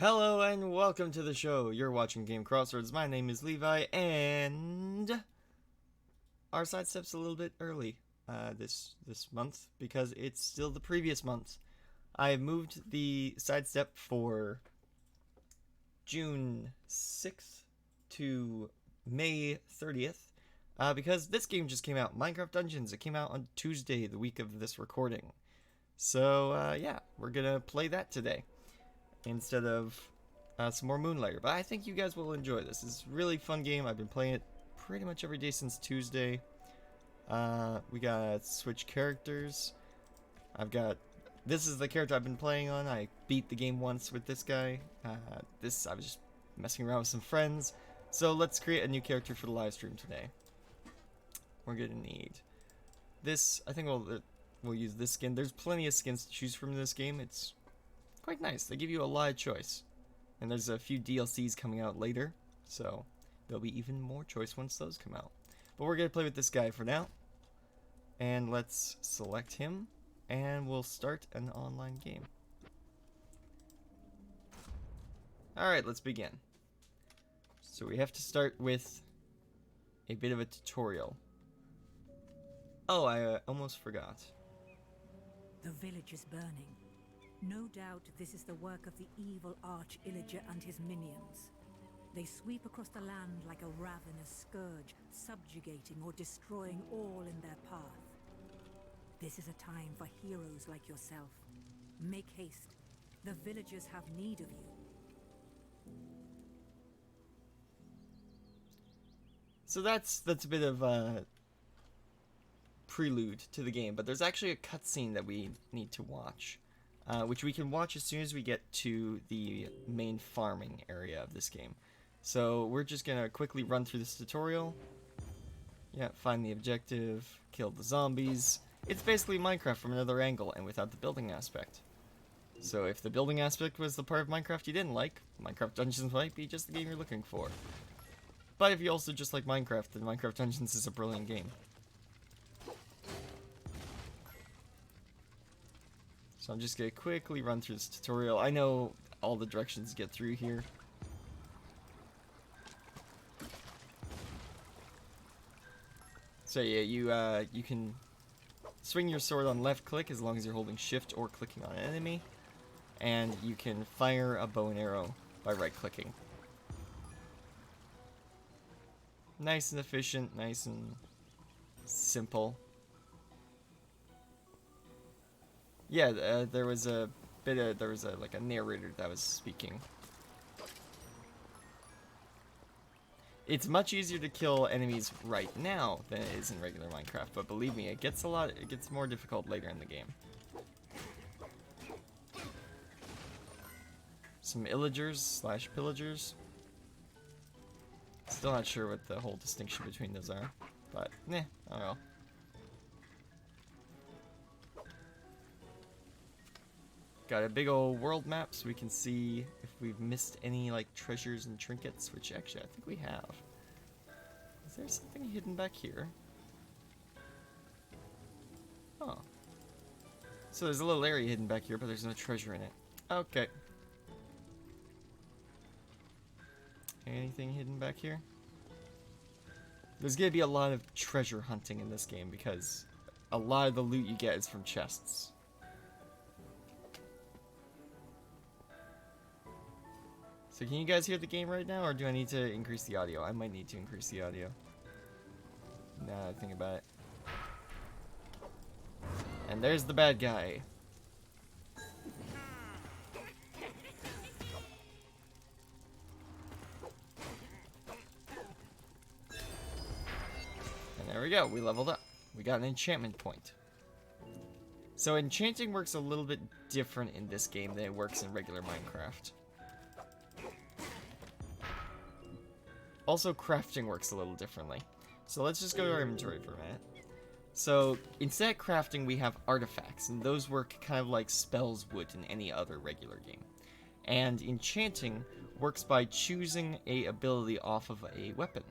Hello and welcome to the show. You're watching Game Crossroads. My name is Levi, and our sidestep's a little bit early this month because it's still the previous month. I moved the sidestep for June 6th to May 30th because this game just came out, Minecraft Dungeons. It came out on Tuesday, the week of this recording. So yeah, we're gonna play that today instead of some more Moonlighter. But I think you guys will enjoy this. It's a really fun game. I've been playing it pretty much every day since Tuesday. We got switch characters. This is the character I've been playing on. I beat the game once with this guy. I was just messing around with some friends. So let's create a new character for the live stream today. We're gonna need this. I think we'll use this skin. There's plenty of skins to choose from in this game. It's quite nice. They give you a lot of choice. And there's a few DLCs coming out later, so there'll be even more choice once those come out. But we're going to play with this guy for now. And let's select him, and we'll start an online game. Alright, let's begin. So we have to start with a bit of a tutorial. Oh, I almost forgot. The village is burning. No doubt this is the work of the evil Arch-Illager and his minions. They sweep across the land like a ravenous scourge, subjugating or destroying all in their path. This is a time for heroes like yourself. Make haste. The villagers have need of you. So that's a bit of a prelude to the game, but there's actually a cutscene that we need to watch. Which we can watch as soon as we get to the main farming area of this game. So we're just gonna quickly run through this tutorial. Yeah, find the objective, kill the zombies. It's basically Minecraft from another angle and without the building aspect. So if the building aspect was the part of Minecraft you didn't like, Minecraft Dungeons might be just the game you're looking for. But if you also just like Minecraft, then Minecraft Dungeons is a brilliant game. So I'm just going to quickly run through this tutorial. I know all the directions to get through here. So yeah, you can swing your sword on left click as long as you're holding shift or clicking on an enemy. And you can fire a bow and arrow by right clicking. Nice and efficient, nice and simple. Yeah, there was a narrator that was speaking. It's much easier to kill enemies right now than it is in regular Minecraft, but believe me, it gets more difficult later in the game. Some illagers / pillagers. Still not sure what the whole distinction between those are, but I don't know. Got a big old world map so we can see if we've missed any like treasures and trinkets, which actually I think we have. Is there something hidden back here? Oh. So there's a little area hidden back here, but there's no treasure in it. Okay. Anything hidden back here? There's gonna be a lot of treasure hunting in this game because a lot of the loot you get is from chests. So can you guys hear the game right now, or do I need to increase the audio? I might need to increase the audio. Now that I think about it. And there's the bad guy. And there we go, we leveled up. We got an enchantment point. So enchanting works a little bit different in this game than it works in regular Minecraft. Also, crafting works a little differently. So let's just go to our inventory for a minute. So instead of crafting, we have artifacts, and those work kind of like spells would in any other regular game. And enchanting works by choosing a ability off of a weapon.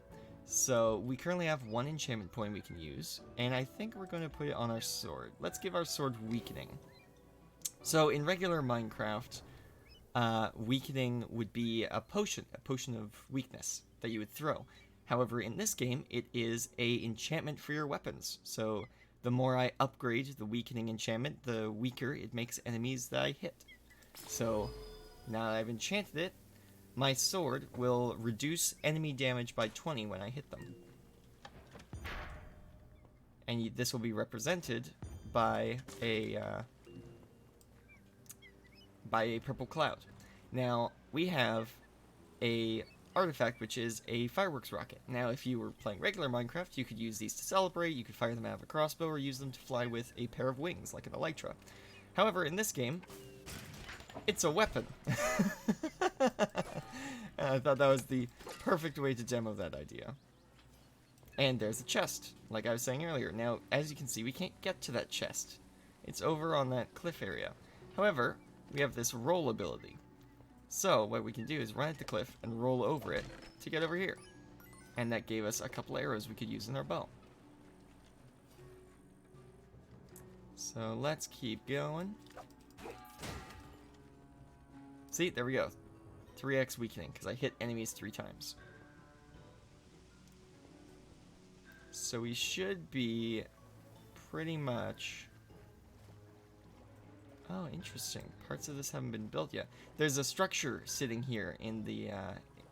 So we currently have one enchantment point we can use, and I think we're going to put it on our sword. Let's give our sword weakening. So in regular Minecraft, weakening would be a potion of weakness that you would throw. However, in this game, it is a enchantment for your weapons. So the more I upgrade the weakening enchantment, the weaker it makes enemies that I hit. So now that I've enchanted it, my sword will reduce enemy damage by 20 when I hit them. And this will be represented by a purple cloud. Now, we have a artifact, which is a fireworks rocket. Now, if you were playing regular Minecraft, you could use these to celebrate, you could fire them out of a crossbow, or use them to fly with a pair of wings, like an elytra. However, in this game, it's a weapon. And I thought that was the perfect way to demo that idea. And there's a chest, like I was saying earlier. Now, as you can see, we can't get to that chest. It's over on that cliff area. However, we have this roll ability. So, what we can do is run at the cliff and roll over it to get over here. And that gave us a couple arrows we could use in our bow. So, let's keep going. See, there we go. 3x weakening, because I hit enemies 3 times. So we should be pretty much... Oh, interesting. Parts of this haven't been built yet. There's a structure sitting here in the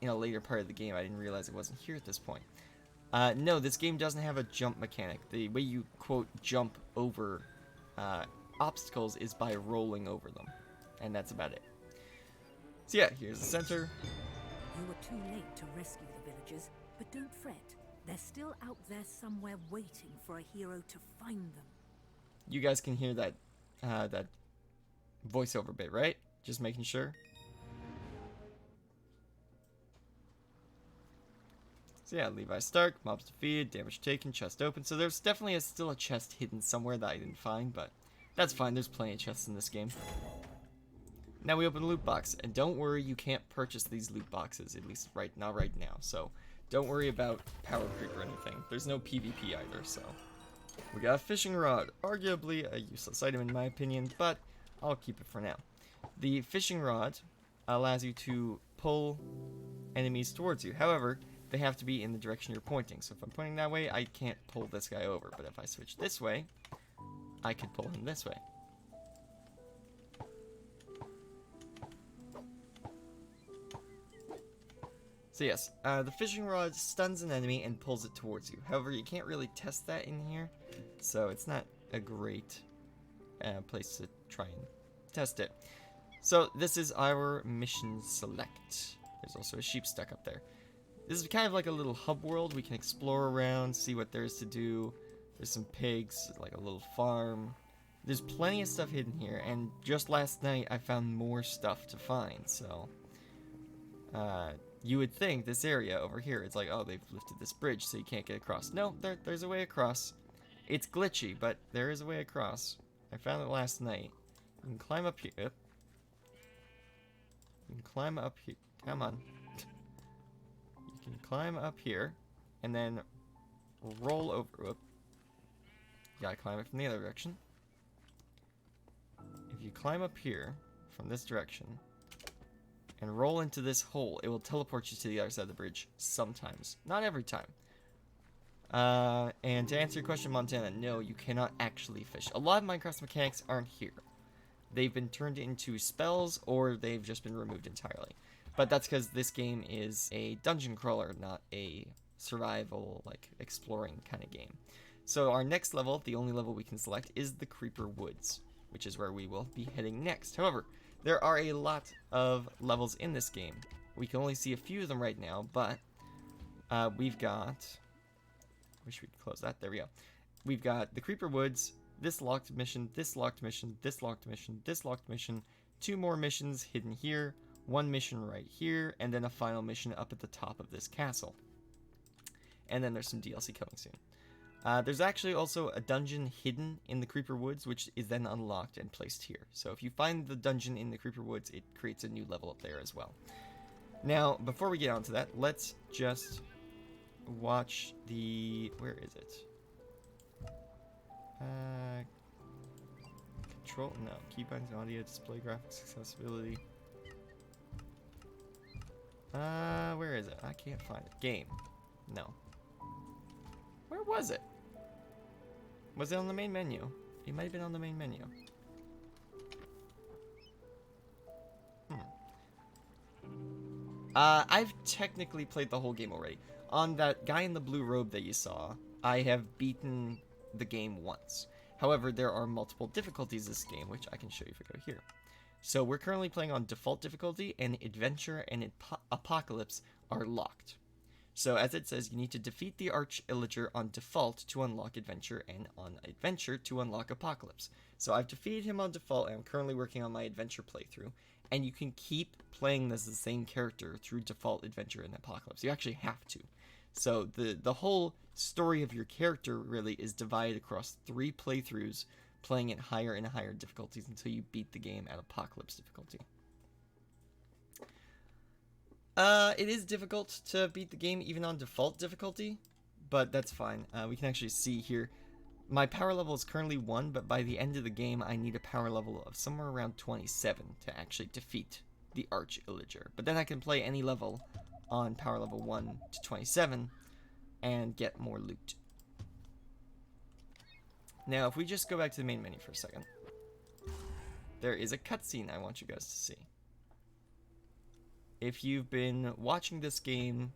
in a later part of the game. I didn't realize it wasn't here at this point. No, this game doesn't have a jump mechanic. The way you, quote, jump over obstacles is by rolling over them. And that's about it. So yeah, here's the center. You were too late to rescue the villagers, but don't fret. They're still out there somewhere waiting for a hero to find them. You guys can hear that that voiceover bit, right? Just making sure. So yeah, Levi Stark, mobs defeated, damage taken, chest open. So there's definitely still a chest hidden somewhere that I didn't find, but that's fine. There's plenty of chests in this game. Now we open a loot box, and don't worry, you can't purchase these loot boxes, at least not right now. So don't worry about power creep or anything. There's no PvP either, so. We got a fishing rod, arguably a useless item in my opinion, but I'll keep it for now. The fishing rod allows you to pull enemies towards you. However, they have to be in the direction you're pointing. So if I'm pointing that way, I can't pull this guy over. But if I switch this way, I can pull him this way. So yes, the fishing rod stuns an enemy and pulls it towards you. However, you can't really test that in here, so it's not a great place to try and test it. So this is our mission select. There's also a sheep stuck up there. This is kind of like a little hub world. We can explore around, see what there is to do. There's some pigs, like a little farm. There's plenty of stuff hidden here, and just last night I found more stuff to find, so... you would think this area over here, it's like, oh, they've lifted this bridge so you can't get across. No, there's a way across. It's glitchy, but there is a way across. I found it last night. You can climb up here. You can climb up here. Come on. You can climb up here, and then roll over. Whoop. You gotta climb it from the other direction. If you climb up here from this direction, and roll into this hole, it will teleport you to the other side of the bridge sometimes. Not every time. And to answer your question, Montana, no, you cannot actually fish. A lot of Minecraft mechanics aren't here. They've been turned into spells, or they've just been removed entirely. But that's because this game is a dungeon crawler, not a survival, like, exploring kind of game. So our next level, the only level we can select, is the Creeper Woods, which is where we will be heading next. However, there are a lot of levels in this game. We can only see a few of them right now, but we've got... Wish we could close that. There we go. We've got the Creeper Woods, this locked mission, this locked mission, this locked mission, this locked mission, 2 more missions hidden here, 1 mission right here, and then a final mission up at the top of this castle. And then there's some DLC coming soon. There's actually also a dungeon hidden in the Creeper Woods, which is then unlocked and placed here. So if you find the dungeon in the Creeper Woods, it creates a new level up there as well. Now, before we get on to that, let's just watch the... Where is it? Control... No. Keybinds, audio, display, graphics, accessibility. Where is it? I can't find it. Game. No. Where was it? Was it on the main menu? It might have been on the main menu. I've technically played the whole game already. On that guy in the blue robe that you saw, I have beaten the game once. However, there are multiple difficulties in this game, which I can show you if I go here. So we're currently playing on default difficulty, and Adventure and Apocalypse are locked. So as it says, you need to defeat the Arch-Illager on default to unlock Adventure, and on Adventure to unlock Apocalypse. So I've defeated him on default, and I'm currently working on my Adventure playthrough. And you can keep playing as the same character through default, Adventure, and Apocalypse. You actually have to. So the whole story of your character really is divided across 3 playthroughs, playing at higher and higher difficulties until you beat the game at Apocalypse difficulty. It is difficult to beat the game even on default difficulty, but that's fine. We can actually see here. My power level is currently 1, but by the end of the game, I need a power level of somewhere around 27 to actually defeat the Arch-Illager. But then I can play any level on power level 1 to 27 and get more loot. Now, if we just go back to the main menu for a second, there is a cutscene I want you guys to see. If you've been watching this game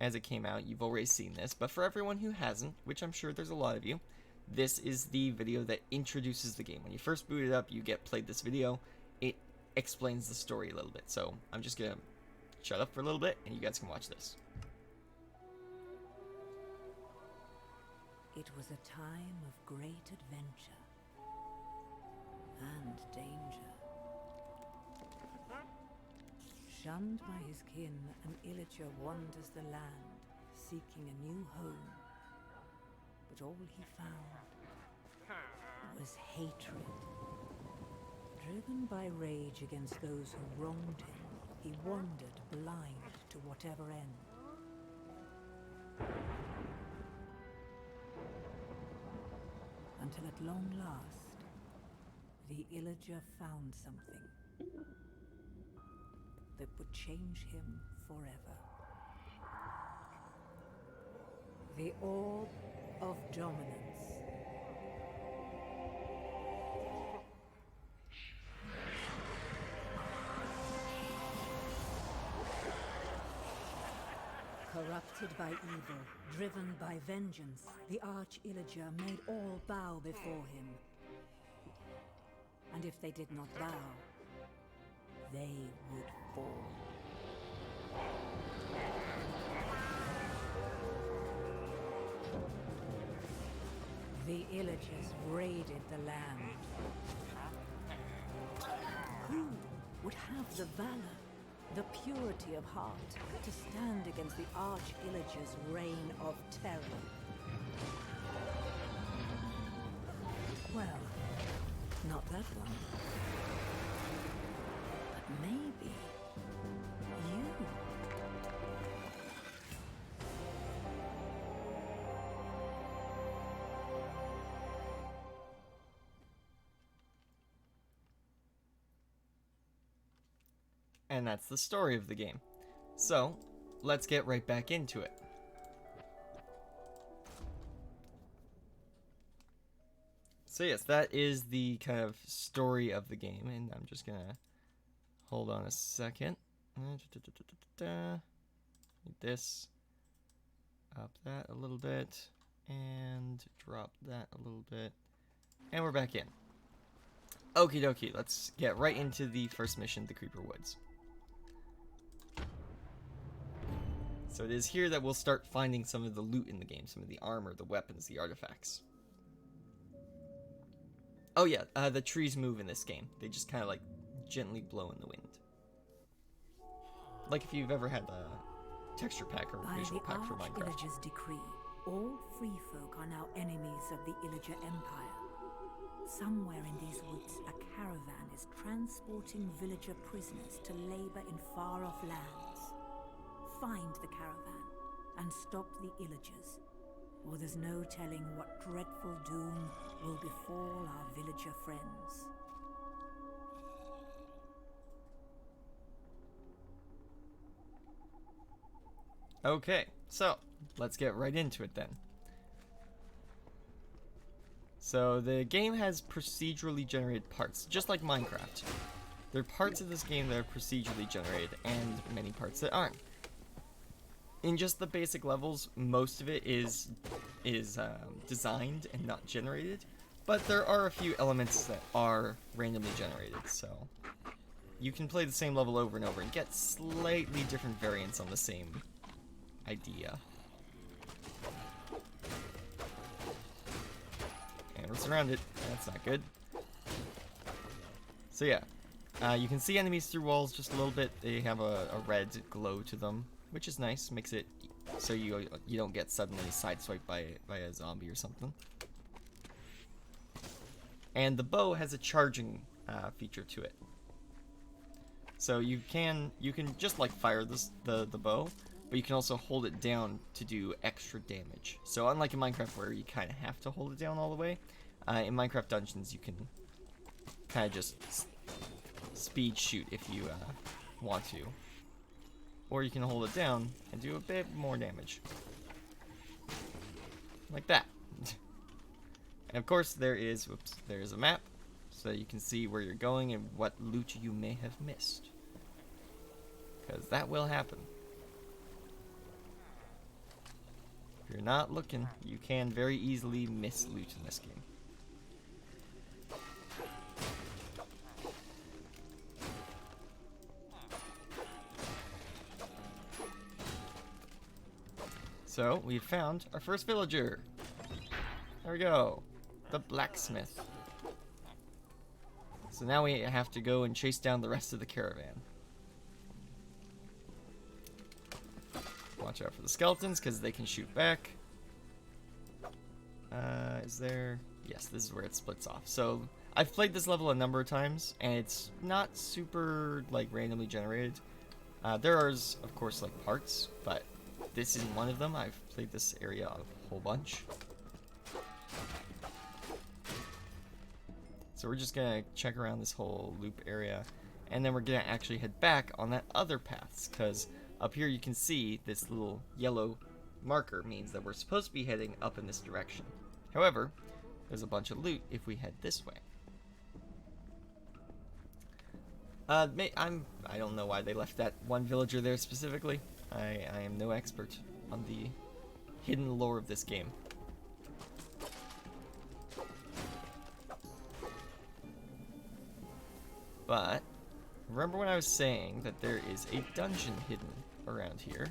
as it came out, you've already seen this, but for everyone who hasn't, which I'm sure there's a lot of you, this is the video that introduces the game. When you first boot it up, you get played this video. It explains the story a little bit. So I'm just going to shut up for a little bit, and you guys can watch this. It was a time of great adventure and danger. Shunned by his kin, an Illager wanders the land, seeking a new home. But all he found was hatred. Driven by rage against those who wronged him, he wandered blind to whatever end. Until at long last, the Illager found something that would change him forever. The Orb of Dominance. Corrupted by evil, driven by vengeance, the Arch-Illager made all bow before him. And if they did not bow, they would fall. The Illagers raided the land. Who would have the valor, the purity of heart, to stand against the Arch-Illager's reign of terror? Well, not that one. But maybe you. And that's the story of the game. So, let's get right back into it. So yes, that is the kind of story of the game, and I'm just gonna hold on a second. Need this. Up that a little bit, and drop that a little bit, and we're back in. Okie dokie, let's get right into the first mission, the Creeper Woods. So it is here that we'll start finding some of the loot in the game, some of the armor, the weapons, the artifacts. Oh yeah, the trees move in this game. They just kind of like gently blow in the wind. Like if you've ever had a texture pack or a visual pack for Minecraft. By the Arch-Illager's decree, all free folk are now enemies of the Illager Empire. Somewhere in these woods, a caravan is transporting villager prisoners to labor in far-off lands. Find the caravan and stop the Illagers, or there's no telling what dreadful doom will befall our villager friends. Okay, so let's get right into it then. So the game has procedurally generated parts, just like Minecraft. There are parts of this game that are procedurally generated, and many parts that aren't. In just the basic levels, most of it is designed and not generated, but there are a few elements that are randomly generated, so you can play the same level over and over and get slightly different variants on the same idea. And we're surrounded. That's not good. So yeah, you can see enemies through walls just a little bit. They have a red glow to them, which is nice. Makes it so you don't get suddenly sideswiped by a zombie or something. And the bow has a charging feature to it. So you can just like fire the bow, but you can also hold it down to do extra damage. So unlike in Minecraft where you kind of have to hold it down all the way, in Minecraft Dungeons you can kind of just speed shoot if you want to. Or you can hold it down and do a bit more damage. Like that. And of course there is a map, so you can see where you're going and what loot you may have missed. Because that will happen. If you're not looking, you can very easily miss loot in this game. So, we found our first villager. There we go. The blacksmith. So now we have to go and chase down the rest of the caravan. Watch out for the skeletons, because they can shoot back. Is there... Yes, this is where it splits off. So, I've played this level a number of times, and it's not super, like, randomly generated. There are, of course, like, parts, but this isn't one of them. I've played this area a whole bunch. So we're just gonna check around this whole loop area, and then we're gonna actually head back on that other paths, because up here you can see this little yellow marker means that we're supposed to be heading up in this direction. However, there's a bunch of loot if we head this way. I don't know why they left that one villager there specifically. I am no expert on the hidden lore of this game. But remember when I was saying that there is a dungeon hidden around here?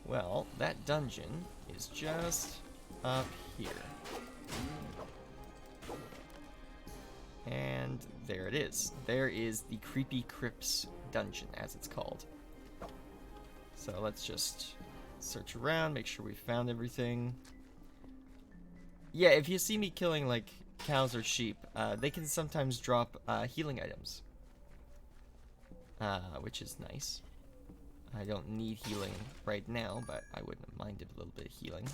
Well, that dungeon is just up here. And there it is. There is the Creepy Crypts dungeon, as it's called. So let's just search around, make sure we found everything. Yeah, if you see me killing, like, cows or sheep, they can sometimes drop healing items. Which is nice. I don't need healing right now, but I wouldn't have minded a little bit of healing.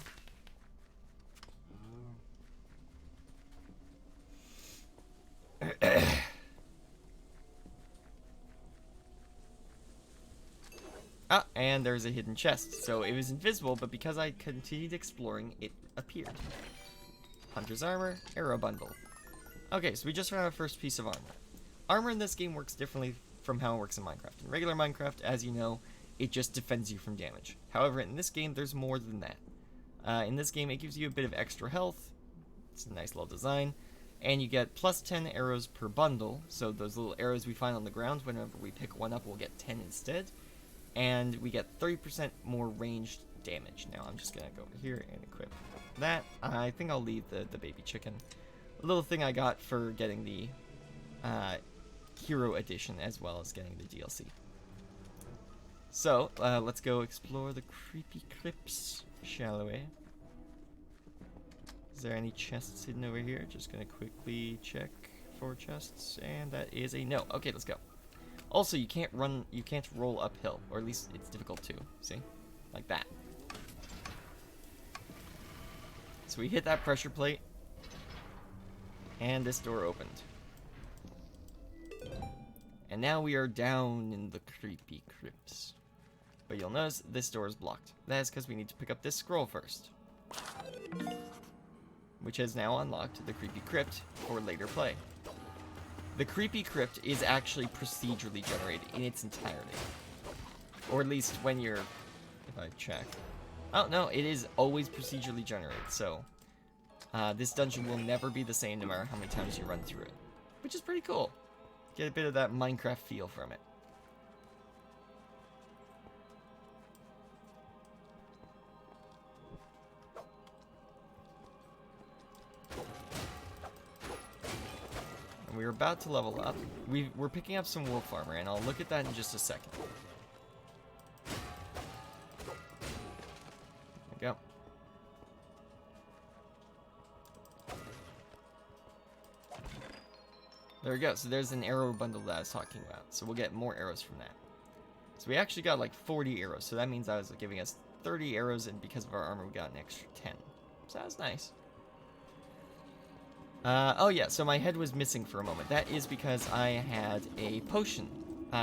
Ah, and there's a hidden chest. So it was invisible, but because I continued exploring, it appeared. Hunter's armor, arrow bundle. Okay, so we just found our first piece of armor. Armor in this game works differently from how it works in Minecraft. In regular Minecraft, as you know, it just defends you from damage. However, in this game, there's more than that. In this game, it gives you a bit of extra health. It's a nice little design. And you get plus 10 arrows per bundle. So those little arrows we find on the ground, whenever we pick one up, we'll get 10 instead. And we get 30% more ranged damage. Now I'm just going to go over here and equip that. I think I'll leave the baby chicken. A little thing I got for getting the Hero Edition as well as getting the DLC. So, let's go explore the Creepy Crypts, shall we? Is there any chests hidden over here? Just gonna quickly check for chests, and that is a no. Okay, let's go. Also, you can't roll uphill, or at least it's difficult to, see? Like that. So we hit that pressure plate, and this door opened. And now we are down in the Creepy Crypts. But you'll notice this door is blocked. That is because we need to pick up this scroll first, which has now unlocked the Creepy Crypt for later play. The Creepy Crypt is actually procedurally generated in its entirety. Or at least when you're... If I check... Oh, no, it is always procedurally generated, so... this dungeon will never be the same no matter how many times you run through it. Which is pretty cool. Get a bit of that Minecraft feel from it. And we're about to level up. We're picking up some wolf armor, and I'll look at that in just a second. There we go. There we go. So there's an arrow bundle that I was talking about. So we'll get more arrows from that. So we actually got like 40 arrows. So that means I was giving us 30 arrows, and because of our armor, we got an extra 10. So that was nice. Oh yeah, so my head was missing for a moment. That is because I had a potion.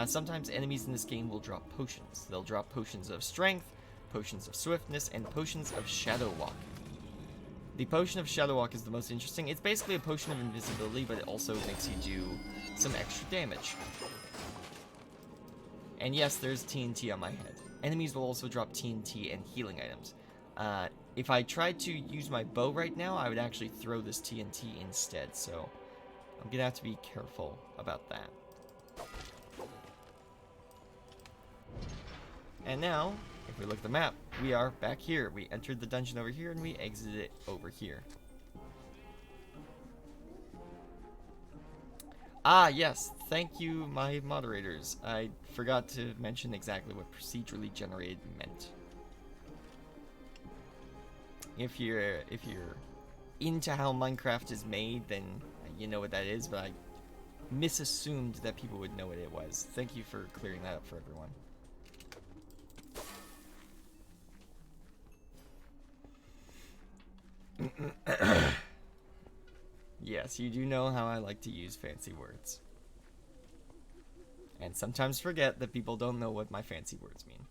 Sometimes enemies in this game will drop potions. They'll drop potions of strength, potions of swiftness, and potions of shadow walk. The potion of shadow walk is the most interesting. It's basically a potion of invisibility, but it also makes you do some extra damage. And yes, there's TNT on my head. Enemies will also drop TNT and healing items. If I tried to use my bow right now, I would actually throw this TNT instead, so I'm gonna have to be careful about that. And now, if we look at the map, we are back here. We entered the dungeon over here, and we exited it over here. Ah, yes. Thank you, my moderators. I forgot to mention exactly what procedurally generated meant. If you're into how Minecraft is made, then you know what that is, but I misassumed that people would know what it was. Thank you for clearing that up for everyone. Yes, you do know how I like to use fancy words. And sometimes forget that people don't know what my fancy words mean.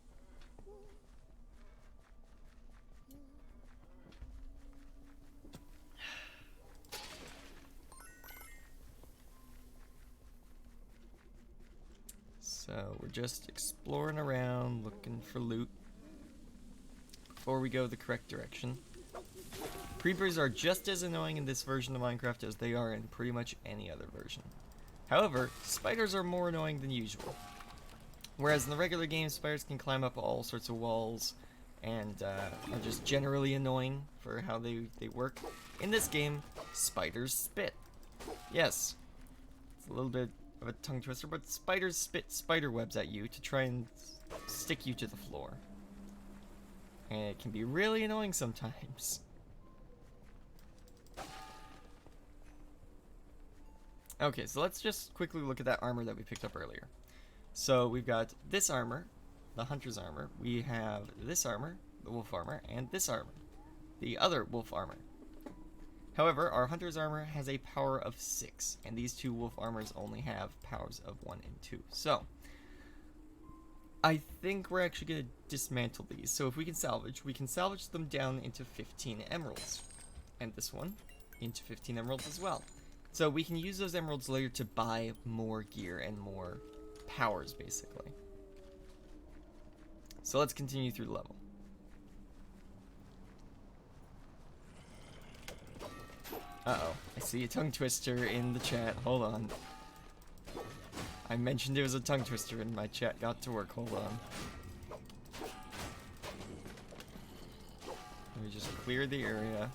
So we're just exploring around, looking for loot before we go the correct direction. Creepers are just as annoying in this version of Minecraft as they are in pretty much any other version. However, spiders are more annoying than usual. Whereas in the regular game, spiders can climb up all sorts of walls and are just generally annoying for how they work. In this game, spiders spit. Yes, it's a little bit of a tongue twister, but spiders spit spider webs at you to try and stick you to the floor. And it can be really annoying sometimes. Okay, so let's just quickly look at that armor that we picked up earlier. So we've got this armor, the hunter's armor. We have this armor, the wolf armor, and this armor, the other wolf armor. However, our hunter's armor has a power of 6, and these two wolf armors only have powers of 1 and 2. So, I think we're actually going to dismantle these. So if we can salvage them down into 15 emeralds. And this one into 15 emeralds as well. So we can use those emeralds later to buy more gear and more powers, basically. So let's continue through the level. Uh-oh, I see a tongue twister in the chat. Hold on. I mentioned it was a tongue twister and my chat got to work. Hold on. Let me just clear the area.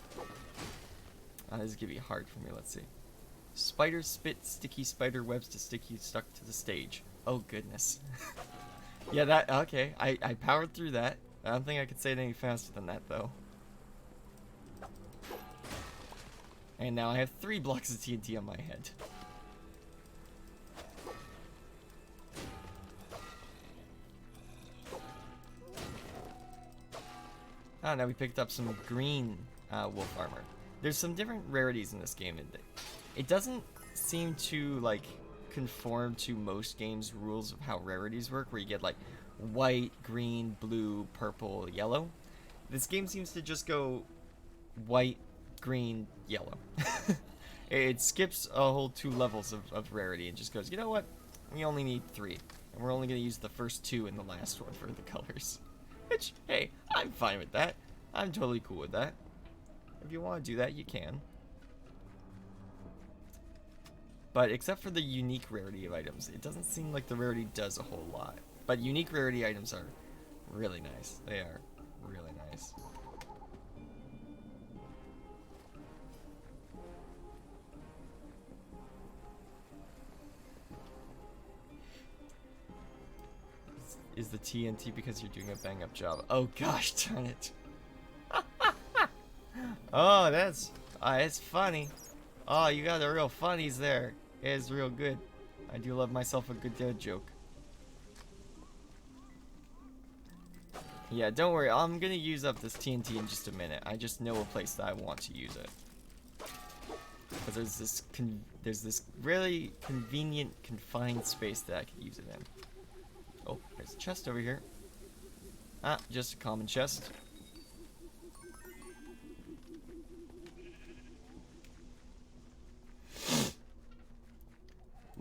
This is gonna be hard for me. Let's see. Spiders spit sticky spider webs to stick you stuck to the stage. Oh goodness. Yeah, that okay. I powered through that. I don't think I could say it any faster than that though. And now I have 3 blocks of TNT on my head. Ah, now we picked up some green wolf armor. There's some different rarities in this game. It doesn't seem to like conform to most games' rules of how rarities work, where you get like white, green, blue, purple, yellow. This game seems to just go white, green, yellow. It skips a whole 2 levels of rarity and just goes, you know what? We only need 3. And we're only going to use the first 2 in the last one for the colors. Which, hey, I'm fine with that. I'm totally cool with that. If you want to do that, you can. But except for the unique rarity of items, it doesn't seem like the rarity does a whole lot. But unique rarity items are really nice. They are really nice. Is the TNT because you're doing a bang-up job? Oh gosh, darn it. Oh, it's funny. Oh, you got the real funnies there. It's real good. I do love myself a good dad joke. Yeah, don't worry. I'm gonna use up this TNT in just a minute. I just know a place that I want to use it. Because there's this really convenient, confined space that I could use it in. Oh, there's a chest over here. Ah, just a common chest.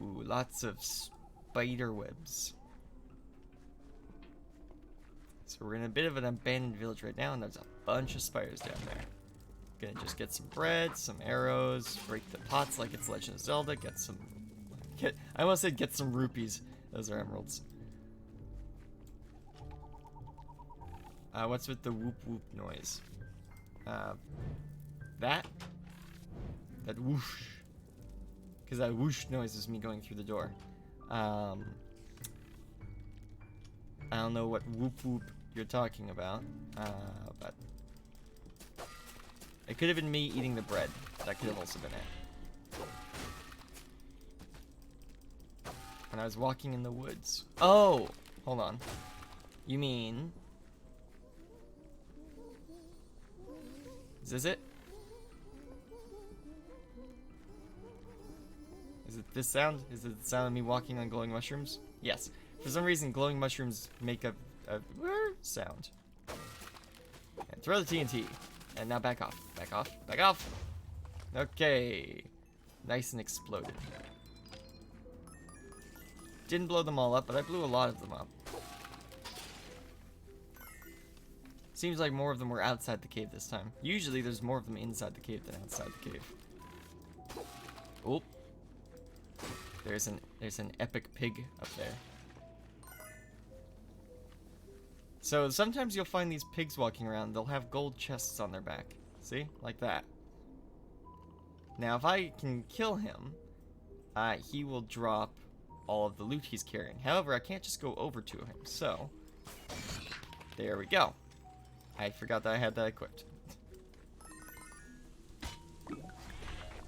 Ooh, lots of spider webs. So we're in a bit of an abandoned village right now, and there's a bunch of spiders down there. Gonna just get some bread, some arrows, break the pots like it's Legend of Zelda, I almost said get some rupees. Those are emeralds. What's with the whoop whoop noise? That whoosh. Because that whoosh noise is me going through the door. I don't know what whoop whoop you're talking about. But it could have been me eating the bread. That could have also been it. When I was walking in the woods. Oh! Hold on. You mean... Is this it? Is it this sound? Is it the sound of me walking on glowing mushrooms? Yes. For some reason, glowing mushrooms make a sound. And throw the TNT. And now back off. Back off. Back off. Okay. Nice and exploded. Didn't blow them all up, but I blew a lot of them up. Seems like more of them were outside the cave this time. Usually there's more of them inside the cave than outside the cave. Oh. There's an epic pig up there. So sometimes you'll find these pigs walking around. They'll have gold chests on their back. See? Like that. Now if I can kill him, he will drop all of the loot he's carrying. However, I can't just go over to him. So, there we go. I forgot that I had that equipped. There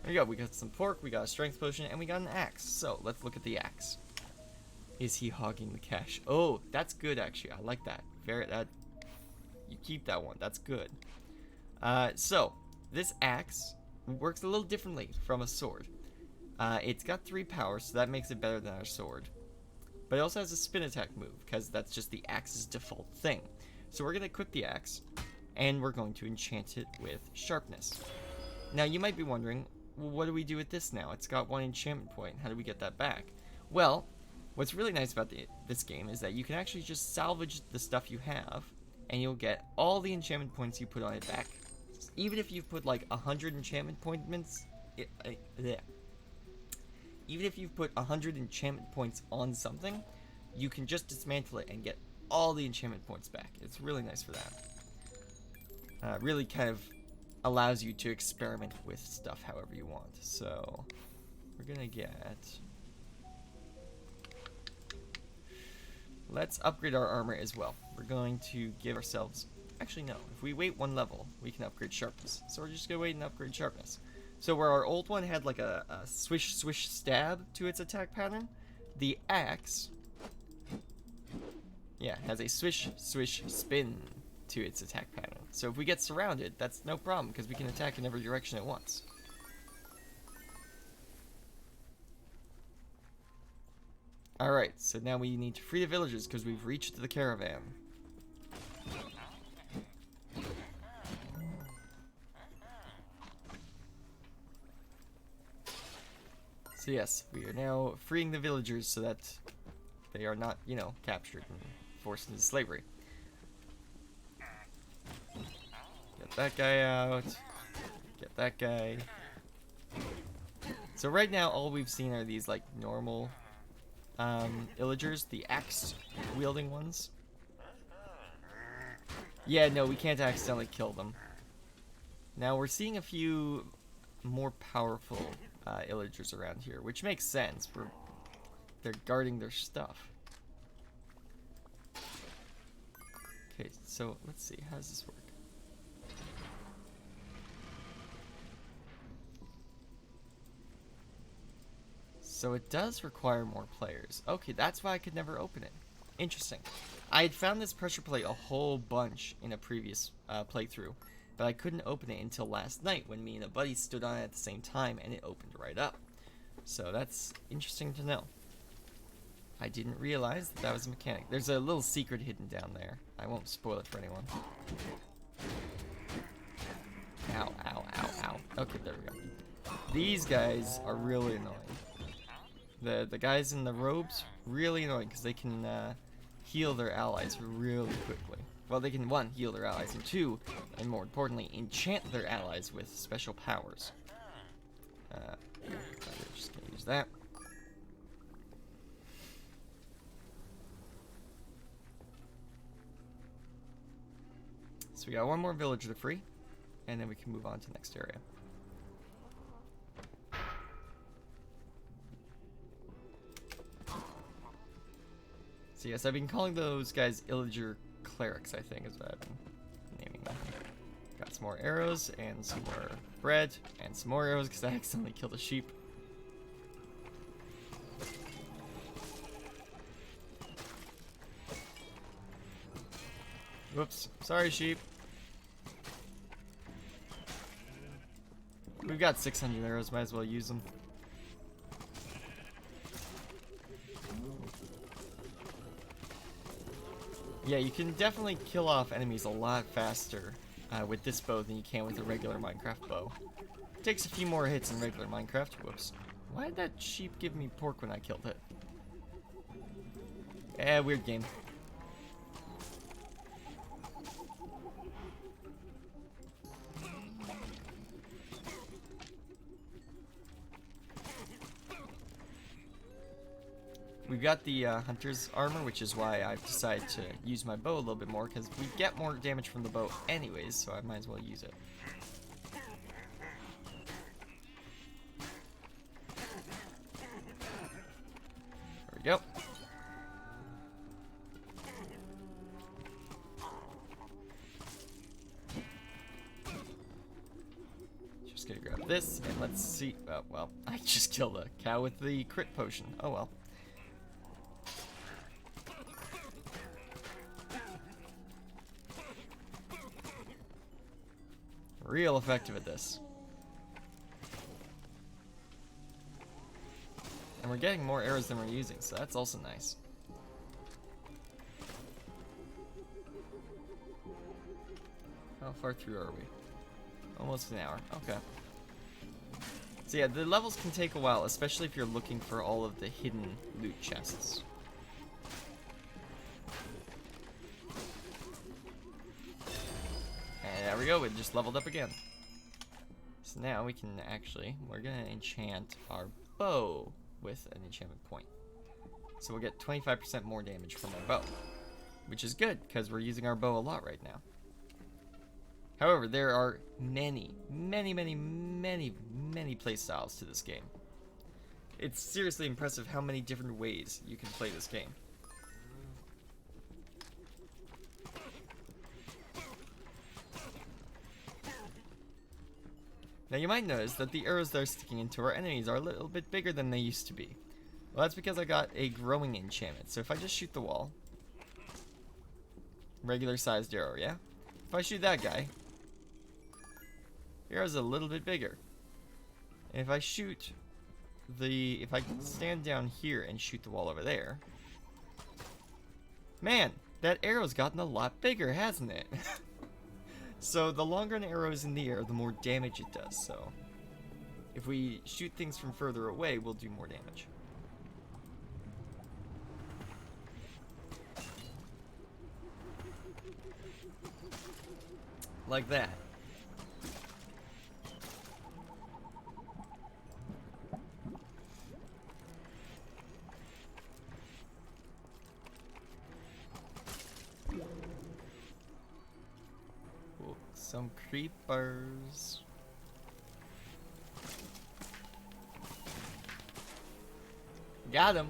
we go. We got some pork, we got a strength potion, and we got an axe. So, let's look at the axe. Is he hogging the cash? Oh, that's good, actually. I like that. You keep that one. That's good. So, this axe works a little differently from a sword. It's got 3 powers, so that makes it better than our sword. But it also has a spin attack move, because that's just the axe's default thing. So we're going to equip the axe, and we're going to enchant it with sharpness. Now, you might be wondering, well, what do we do with this now? It's got 1 enchantment point. How do we get that back? Well, what's really nice about this game is that you can actually just salvage the stuff you have, and you'll get all the enchantment points you put on it back. Even if you've put like 100 enchantment points, even if you've put 100 enchantment points on something, you can just dismantle it and get all the enchantment points back. It's really nice for that. Really kind of allows you to experiment with stuff however you want. So we're gonna get... Let's upgrade our armor as well. We're going to give ourselves... Actually, no. If we wait 1 level, we can upgrade sharpness. So we're just gonna wait and upgrade sharpness. So where our old one had like a swish swish stab to its attack pattern, the axe, yeah, has a swish swish spin to its attack pattern. So if we get surrounded, that's no problem because we can attack in every direction at once. Alright, so now we need to free the villagers because we've reached the caravan. So yes, we are now freeing the villagers so that they are not, you know, captured and forced into slavery. Get that guy out. Get that guy. So right now, all we've seen are these, like, normal illagers, the axe-wielding ones. Yeah, no, we can't accidentally kill them. Now, we're seeing a few more powerful illagers around here, which makes sense. They're guarding their stuff. Okay, so let's see. How does this work? So it does require more players. Okay, that's why I could never open it. Interesting. I had found this pressure plate a whole bunch in a previous playthrough, but I couldn't open it until last night when me and a buddy stood on it at the same time and it opened right up. So that's interesting to know. I didn't realize that was a mechanic. There's a little secret hidden down there. I won't spoil it for anyone. Ow, ow, ow, ow. Okay, there we go. These guys are really annoying. The guys in the robes, really annoying because they can heal their allies really quickly. Well, they can, one, heal their allies, and two, and more importantly, enchant their allies with special powers. We're just gonna use that. So we got one more villager to free, and then we can move on to the next area. So yes, I've been calling those guys Illager Clerics, I think is what I've been naming them. Got some more arrows, and some more bread, and some more arrows because I accidentally killed a sheep. Whoops, sorry sheep. We've got 600 arrows, might as well use them. Yeah, you can definitely kill off enemies a lot faster with this bow than you can with a regular Minecraft bow. It takes a few more hits in regular Minecraft. Whoops. Why did that sheep give me pork when I killed it? Weird game. We've got the hunter's armor, which is why I've decided to use my bow a little bit more, because we get more damage from the bow anyways, so I might as well use it. There we go. Just gonna grab this, and let's see. Oh, well, I just killed a cow with the crit potion. Oh well. Real effective at this. And we're getting more arrows than we're using, so that's also nice. How far through are we? Almost an hour. Okay. So yeah, the levels can take a while, especially if you're looking for all of the hidden loot chests. There we go, it just leveled up again. So now we can actually, we're gonna enchant our bow with an enchantment point. So we'll get 25% more damage from our bow, which is good because we're using our bow a lot right now. However, there are many playstyles to this game. It's seriously impressive how many different ways you can play this game. Now you might notice that the arrows that are sticking into our enemies are a little bit bigger than they used to be. Well, that's because I got a growing enchantment. So if I just shoot the wall, regular sized arrow, yeah? If I shoot that guy, the arrow's a little bit bigger. And if I shoot if I stand down here and shoot the wall over there, man, that arrow's gotten a lot bigger, hasn't it? So the longer an arrow is in the air, the more damage it does. So if we shoot things from further away, we'll do more damage. Like that. Ooh, some creepers. Got him.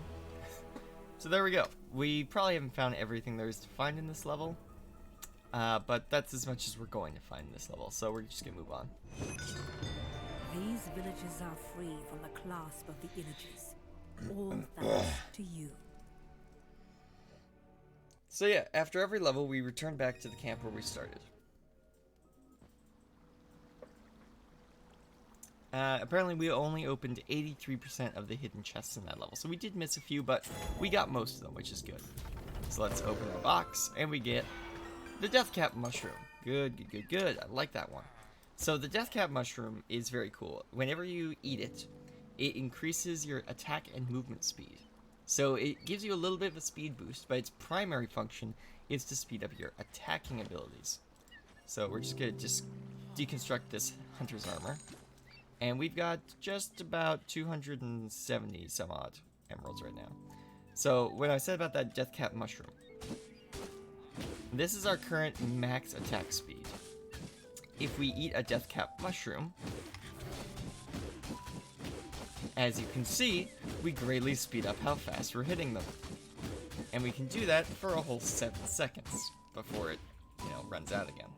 So there we go. We probably haven't found everything there is to find in this level. But that's as much as we're going to find in this level, so we're just gonna move on. These villages are free from the clasp of the Illagers. All thanks to you. So yeah, after every level, we return back to the camp where we started. Apparently we only opened 83% of the hidden chests in that level, so we did miss a few, but we got most of them, which is good. So let's open our box, and we get the Deathcap Mushroom. Good, good, good, good. I like that one. So the Deathcap Mushroom is very cool. Whenever you eat it, it increases your attack and movement speed. So it gives you a little bit of a speed boost, but its primary function is to speed up your attacking abilities. So we're just going to deconstruct this Hunter's Armor. And we've got just about 270 some odd emeralds right now. So when I said about that Deathcap Mushroom, this is our current max attack speed. If we eat a Deathcap Mushroom, as you can see, we greatly speed up how fast we're hitting them. And we can do that for a whole 7 seconds before it, runs out again.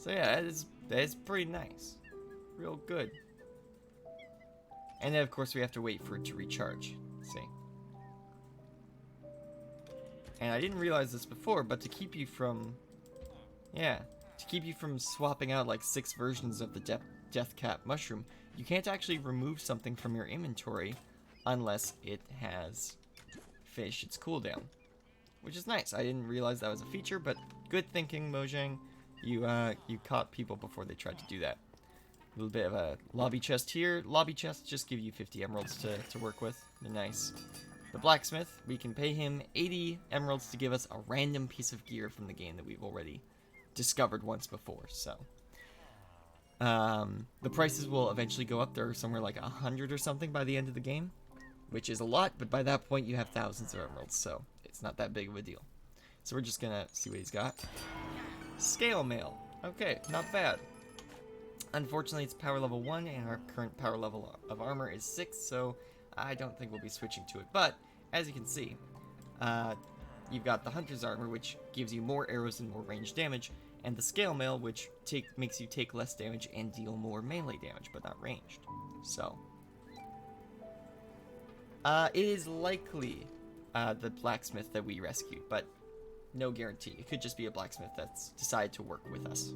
So yeah, that is pretty nice. Real good. And then of course we have to wait for it to recharge. See? And I didn't realize this before, but to keep you from swapping out like 6 versions of the Deathcap Mushroom, you can't actually remove something from your inventory unless it has finished its cooldown. Which is nice. I didn't realize that was a feature, but good thinking, Mojang. You caught people before they tried to do that. A little bit of a lobby chest here. Lobby chests just give you 50 emeralds to work with. They're nice. The blacksmith, we can pay him 80 emeralds to give us a random piece of gear from the game that we've already discovered once before, so. The prices will eventually go up. They're somewhere like 100 or something by the end of the game, which is a lot, but by that point you have thousands of emeralds, so it's not that big of a deal. So we're just gonna see what he's got. Scale mail. Okay, not bad. Unfortunately, it's power level 1, and our current power level of armor is 6, so I don't think we'll be switching to it. But, as you can see, you've got the Hunter's Armor, which gives you more arrows and more range damage, and the Scale Mail, which makes you take less damage and deal more melee damage, but not ranged. So, it is likely the blacksmith that we rescued, but no guarantee. It could just be a blacksmith that's decided to work with us.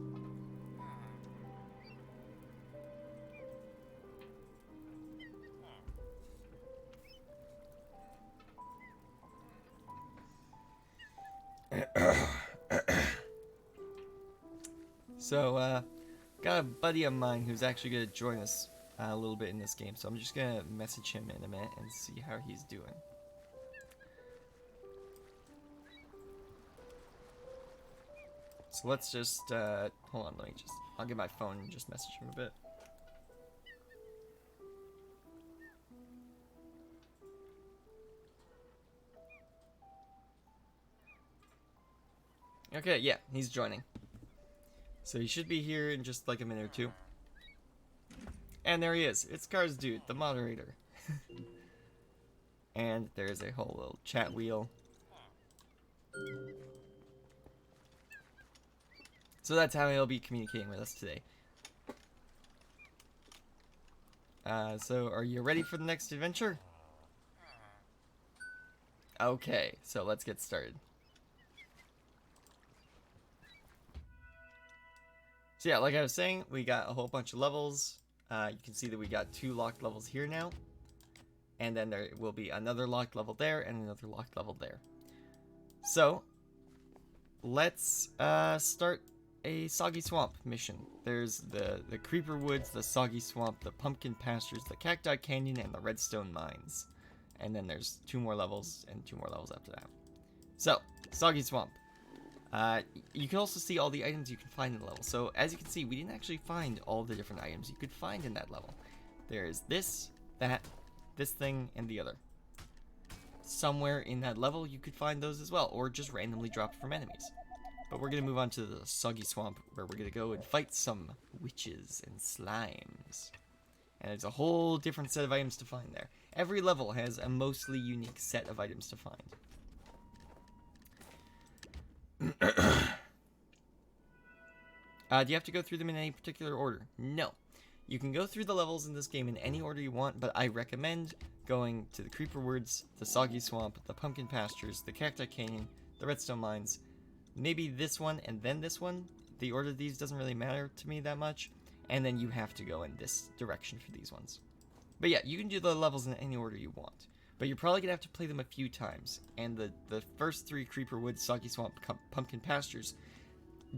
So, got a buddy of mine who's actually going to join us a little bit in this game, so I'm just going to message him in a minute and see how he's doing. So let's just, hold on, I'll get my phone and just message him a bit. Okay, yeah, he's joining. So he should be here in just like a minute or two. And there he is. It's Cars Dude, the moderator. And there's a whole little chat wheel. So that's how he'll be communicating with us today. So are you ready for the next adventure? Okay, so let's get started. So yeah, like I was saying, we got a whole bunch of levels. You can see that we got 2 locked levels here now. And then there will be another locked level there and another locked level there. So, let's start a Soggy Swamp mission. There's the Creeper Woods, the Soggy Swamp, the Pumpkin Pastures, the Cacti Canyon, and the Redstone Mines. And then there's 2 more levels and 2 more levels after that. So, Soggy Swamp. You can also see all the items you can find in the level. So, as you can see, we didn't actually find all the different items you could find in that level. There's this, that, this thing, and the other. Somewhere in that level, you could find those as well, or just randomly dropped from enemies. But we're going to move on to the Soggy Swamp, where we're going to go and fight some witches and slimes. And it's a whole different set of items to find there. Every level has a mostly unique set of items to find. Do you have to go through them in any particular order? No. You can go through the levels in this game in any order you want, but I recommend going to the Creeper Woods, the Soggy Swamp, the Pumpkin Pastures, the Cacti Canyon, the Redstone Mines, maybe this one and then this one. The order of these doesn't really matter to me that much, and then you have to go in this direction for these ones. But yeah, you can do the levels in any order you want, but you're probably going to have to play them a few times, and the first 3 Creeper Woods, Soggy Swamp, Pumpkin Pastures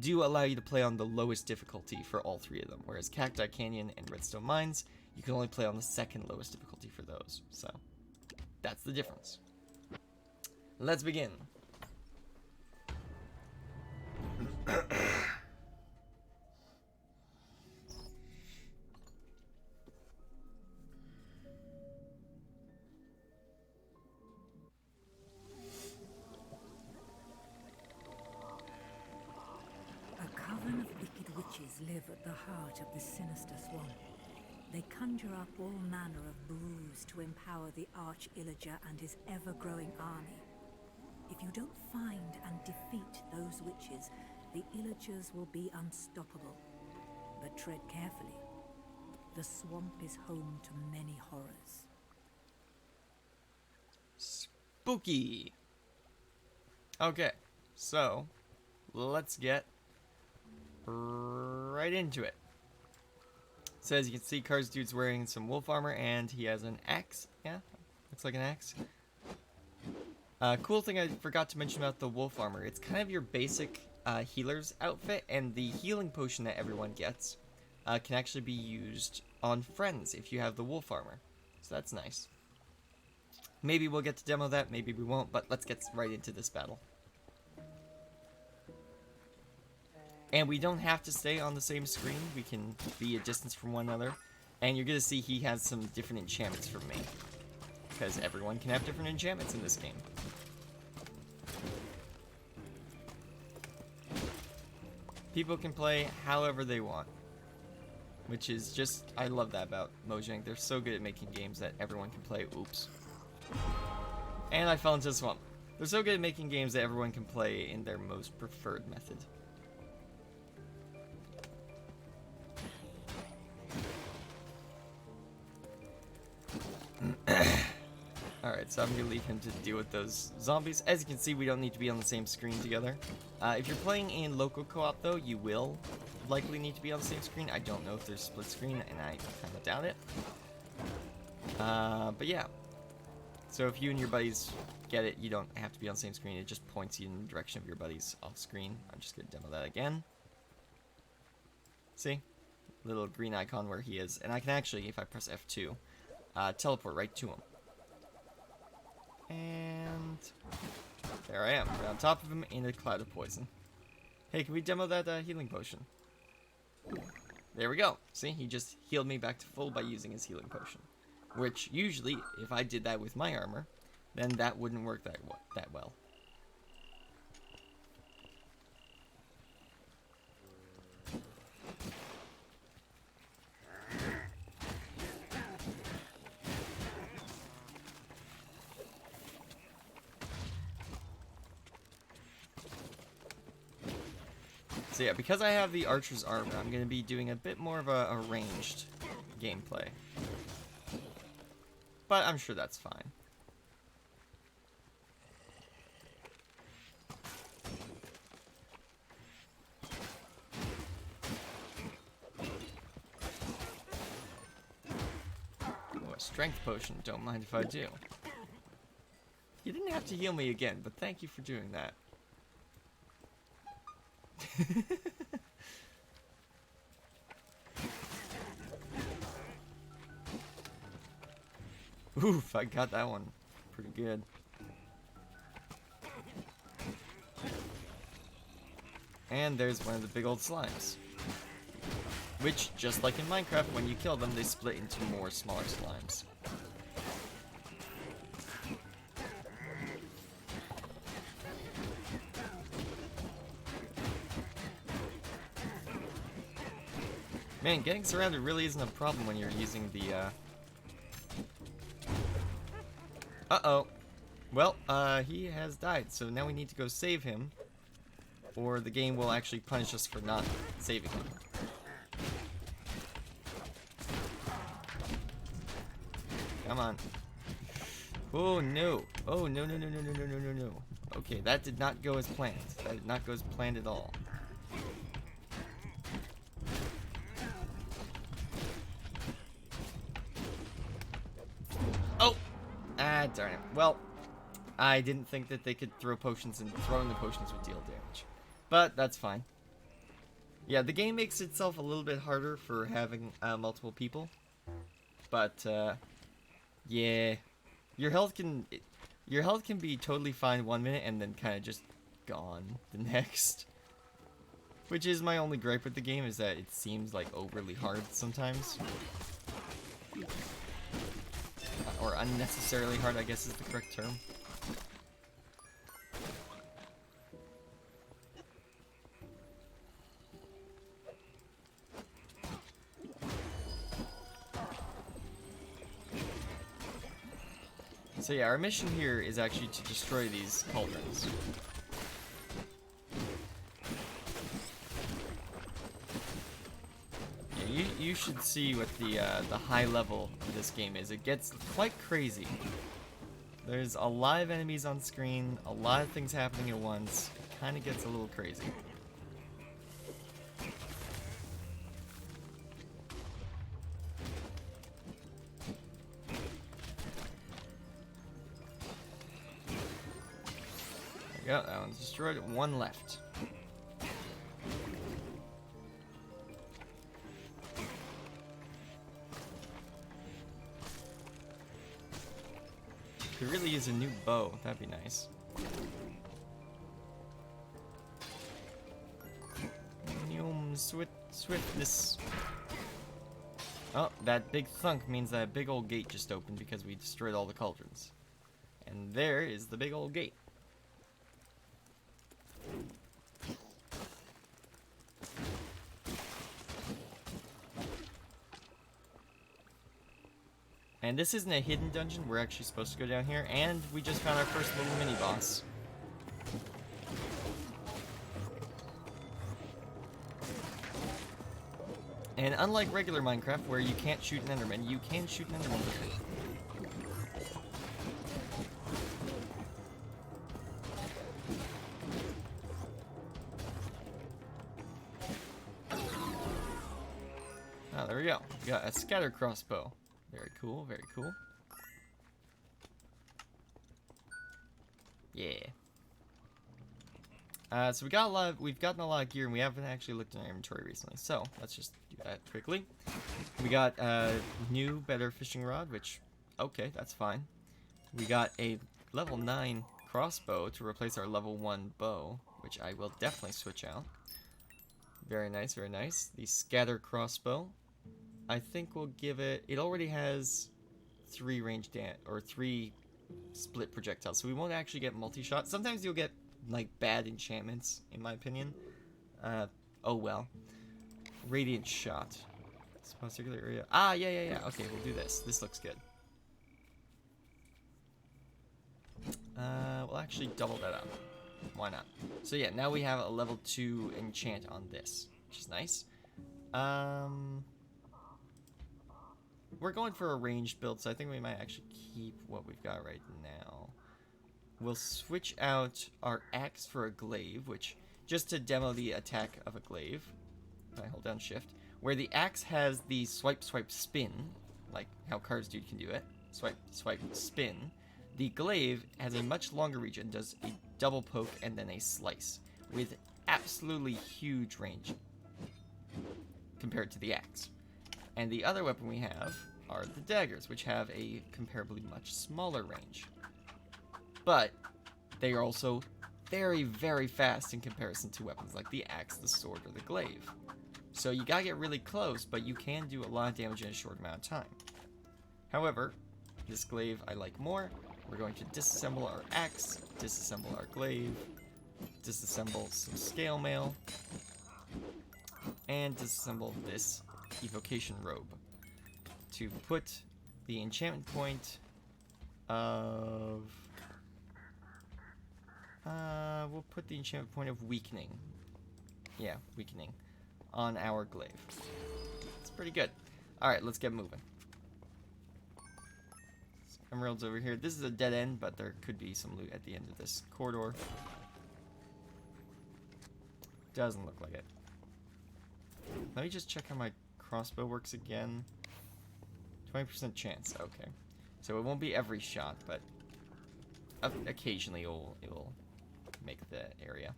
do allow you to play on the lowest difficulty for all 3 of them, whereas Cacti Canyon and Redstone Mines, you can only play on the 2nd lowest difficulty for those. So, that's the difference. Let's begin. Live at the heart of the sinister swamp. They conjure up all manner of brews to empower the Arch-Illager and his ever-growing army. If you don't find and defeat those witches, the Illagers will be unstoppable. But tread carefully. The swamp is home to many horrors. Spooky! Okay, so let's get right into it. So as you can see, Cars Dude's wearing some wolf armor and he has an axe. Yeah, looks like an axe. Cool thing I forgot to mention about the wolf armor. It's kind of your basic healer's outfit, and the healing potion that everyone gets can actually be used on friends if you have the wolf armor. So that's nice. Maybe we'll get to demo that, maybe we won't, but let's get right into this battle. And we don't have to stay on the same screen. We can be a distance from one another. And you're going to see he has some different enchantments from me. Because everyone can have different enchantments in this game. People can play however they want. Which is just, I love that about Mojang. They're so good at making games that everyone can play. Oops. And I fell into the swamp. They're so good at making games that everyone can play in their most preferred method. Alright, so I'm going to leave him to deal with those zombies. As you can see, we don't need to be on the same screen together. If you're playing in local co-op, though, you will likely need to be on the same screen. I don't know if there's split screen, and I kind of doubt it. But yeah. So if you and your buddies get it, you don't have to be on the same screen. It just points you in the direction of your buddies off screen. I'm just going to demo that again. See? Little green icon where he is. And I can actually, if I press F2, teleport right to him. And there I am, right on top of him in a cloud of poison. Hey, can we demo that healing potion? There we go. See, he just healed me back to full by using his healing potion. Which, usually, if I did that with my armor, then that wouldn't work that well. So yeah, because I have the archer's armor, I'm going to be doing a bit more of a ranged gameplay. But I'm sure that's fine. strength potion. Don't mind if I do. You didn't have to heal me again, but thank you for doing that. Oof, I got that one pretty good. And there's one of the big old slimes. Which, just like in Minecraft, when you kill them, they split into more smaller slimes. Man, getting surrounded really isn't a problem when you're using the, Uh-oh. Well, he has died, so now we need to go save him, or the game will actually punish us for not saving him. Come on. Oh, no. Oh, no, no, no, no, no, no, no, no, no. Okay, that did not go as planned. That did not go as planned at all. Oh! Ah, darn it. Well, I didn't think that they could throw potions, and throwing the potions would deal damage. But that's fine. Yeah, the game makes itself a little bit harder for having multiple people. But, yeah. Your health can be totally fine 1 minute and then kind of just gone the next. Which is my only gripe with the game, is that it seems like overly hard sometimes. Or unnecessarily hard, I guess is the correct term. So yeah, our mission here is actually to destroy these cauldrons. Yeah, you should see what the high level of this game is. It gets quite crazy. There's a lot of enemies on screen, a lot of things happening at once. It kind of gets a little crazy. There we go, that one's destroyed. One left. Could really use a new bow. That'd be nice. Swiftness. Oh, that big thunk means that big old gate just opened because we destroyed all the cauldrons. And there is the big old gate. And this isn't a hidden dungeon, we're actually supposed to go down here, and we just found our first little mini-boss. And unlike regular Minecraft, where you can't shoot an Enderman, you can shoot an Enderman with it. Oh, there we go. We got a scatter crossbow. Very cool, very cool. Yeah. So we've gotten a lot of gear, and we haven't actually looked in our inventory recently. So let's just do that quickly. We got a new, better fishing rod, which, okay, that's fine. We got a level 9 crossbow to replace our level 1 bow, which I will definitely switch out. Very nice, very nice. The scatter crossbow, I think we'll give it. It already has 3 split projectiles, so we won't actually get multi-shot. Sometimes you'll get like bad enchantments, in my opinion. Oh well. Radiant shot. Spawn circular area. Ah, yeah. Okay, we'll do this. This looks good. We'll actually double that up. Why not? So yeah, now we have a level 2 enchant on this, which is nice. We're going for a ranged build, so I think we might actually keep what we've got right now. We'll switch out our axe for a glaive, which, just to demo the attack of a glaive, if I hold down shift, where the axe has the swipe, spin, like how Cars Dude can do it, swipe, swipe, spin, the glaive has a much longer reach and does a double poke and then a slice with absolutely huge range compared to the axe. And the other weapon we have are the daggers, which have a comparably much smaller range. But they are also very, very fast in comparison to weapons like the axe, the sword, or the glaive. So you gotta get really close, but you can do a lot of damage in a short amount of time. However, this glaive I like more. We're going to disassemble our axe, disassemble our glaive, disassemble some scale mail, and disassemble this evocation robe to put the enchantment point of... we'll put the enchantment point of weakening. Yeah, weakening on our glaive. It's pretty good. Alright, let's get moving. Emeralds over here. This is a dead end, but there could be some loot at the end of this corridor. Doesn't look like it. Let me just check how my crossbow works again. 20% chance. Okay. So it won't be every shot, but occasionally it will make the area.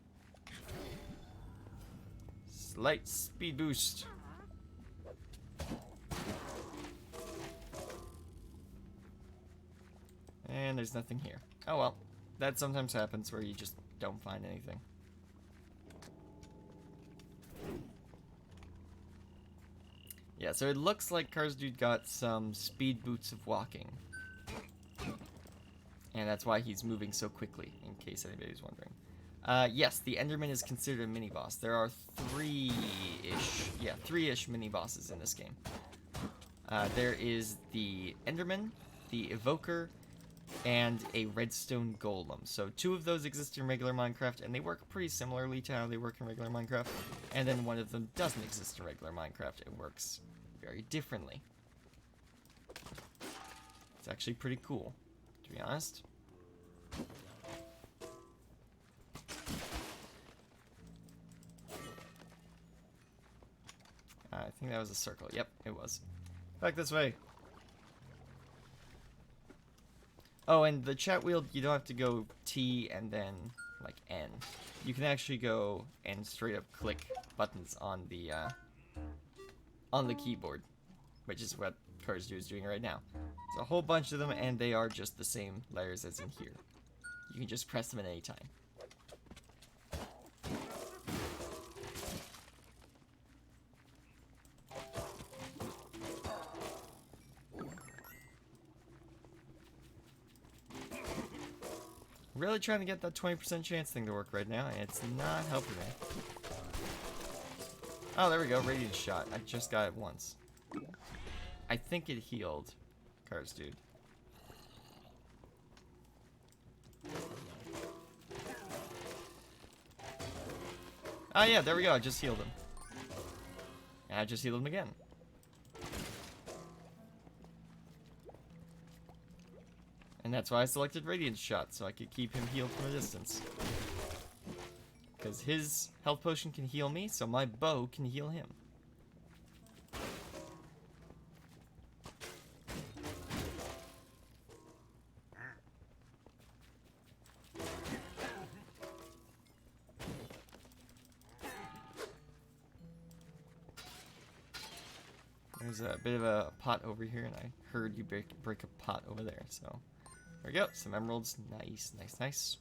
Slight speed boost. And there's nothing here. Oh well. That sometimes happens where you just don't find anything. Yeah, so it looks like Cars Dude got some speed boots of walking. And that's why he's moving so quickly, in case anybody's wondering. Yes, the Enderman is considered a mini-boss. There are three-ish mini-bosses in this game. There is the Enderman, the Evoker, and a Redstone Golem. So 2 of those exist in regular Minecraft, and they work pretty similarly to how they work in regular Minecraft. And then one of them doesn't exist in regular Minecraft. It works very differently. It's actually pretty cool, to be honest. I think that was a circle. Yep, it was. Back this way. Oh, and the chat wheel, you don't have to go T and then, like, N. You can actually go and straight up click buttons on the keyboard, which is what Cars Dude is doing right now. There's a whole bunch of them, and they are just the same letters as in here. You can just press them at any time. Really trying to get that 20% chance thing to work right now, and it's not helping me. Oh, there we go. Radiant shot. I just got it once. I think it healed Cars Dude. Oh yeah, there we go. I just healed him. And I just healed him again. And that's why I selected Radiant Shot, so I could keep him healed from a distance. Because his health potion can heal me, so my bow can heal him. There's a bit of a pot over here, and I heard you break a pot over there, so... There we go, some emeralds. Nice, nice, nice.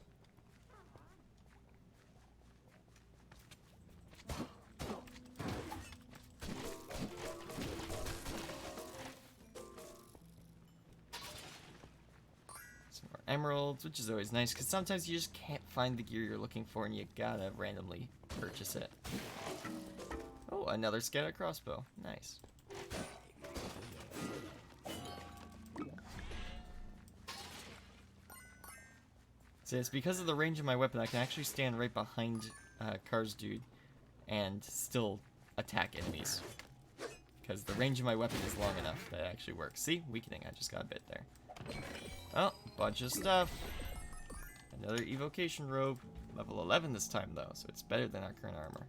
Some more emeralds, which is always nice, because sometimes you just can't find the gear you're looking for, and you gotta randomly purchase it. Oh, another scatter crossbow. Nice. So it's because of the range of my weapon, I can actually stand right behind Cars Dude and still attack enemies. Because the range of my weapon is long enough that it actually works. See? Weakening. I just got a bit there. Oh, bunch of stuff. Another evocation robe. Level 11 this time, though, so it's better than our current armor.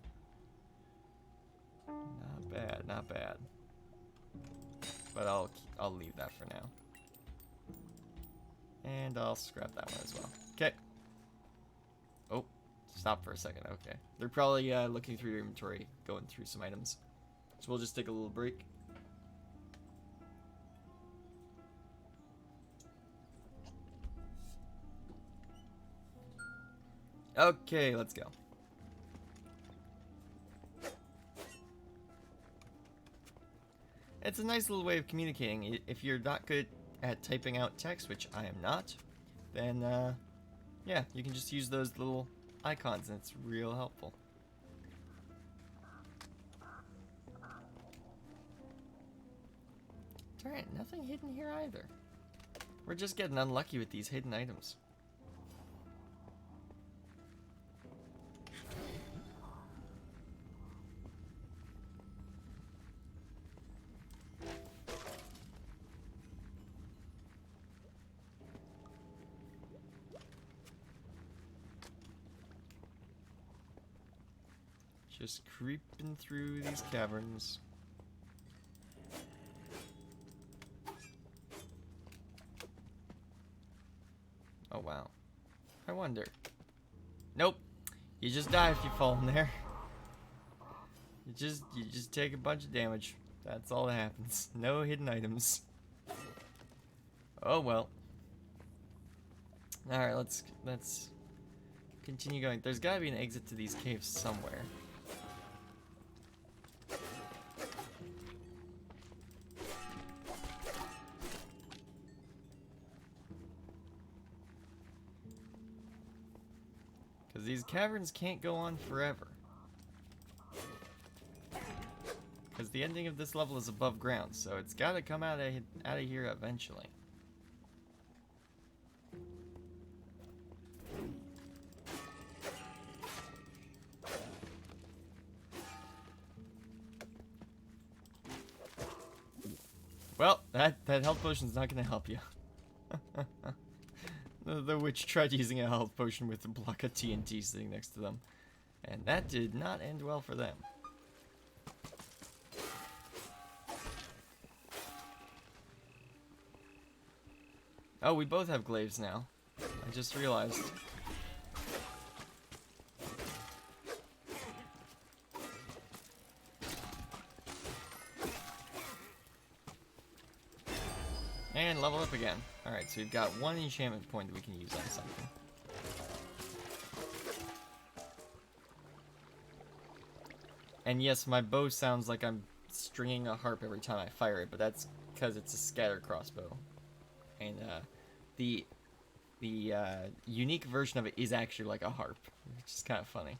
Not bad, not bad. but I'll leave that for now. And I'll scrap that one as well. Okay. Oh, stop for a second. Okay. They're probably looking through your inventory, going through some items. So we'll just take a little break. Okay, let's go. It's a nice little way of communicating. If you're not good at typing out text, which I am not, then yeah, you can just use those little icons and it's real helpful. Alright, nothing hidden here either. We're just getting unlucky with these hidden items. Just creeping through these caverns. Oh wow. I wonder. Nope. You just die if you fall in there. You just take a bunch of damage. That's all that happens. No hidden items. Oh well. Alright, let's continue going. There's gotta be an exit to these caves somewhere. Because these caverns can't go on forever. Because the ending of this level is above ground, so it's got to come out of here eventually. Well, that health potion's not going to help you. The witch tried using a health potion with a block of TNT sitting next to them, and that did not end well for them. Oh, we both have glaives now. I just realized. And level up again. Alright, so we've got one enchantment point that we can use on something. And yes, my bow sounds like I'm stringing a harp every time I fire it, but that's because it's a scatter crossbow. And the unique version of it is actually like a harp, which is kind of funny.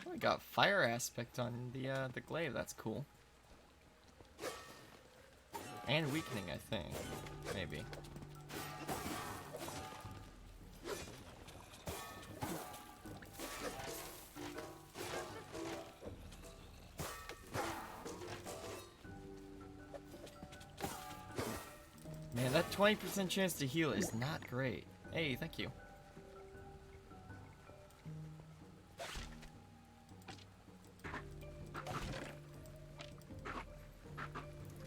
Oh, we got fire aspect on the glaive. That's cool. And weakening, I think. Maybe. Man, that 20% chance to heal is not great. Hey, thank you.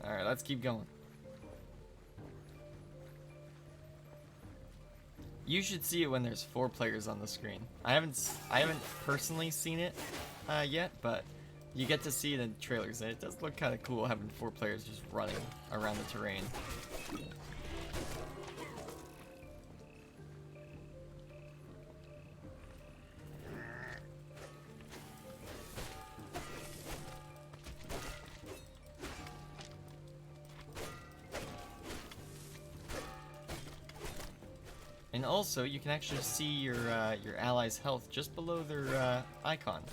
Alright, let's keep going. You should see it when there's 4 players on the screen. I haven't personally seen it yet, but you get to see it in trailers, and it does look kind of cool having 4 players just running around the terrain. And also, you can actually see your allies' health just below their icon,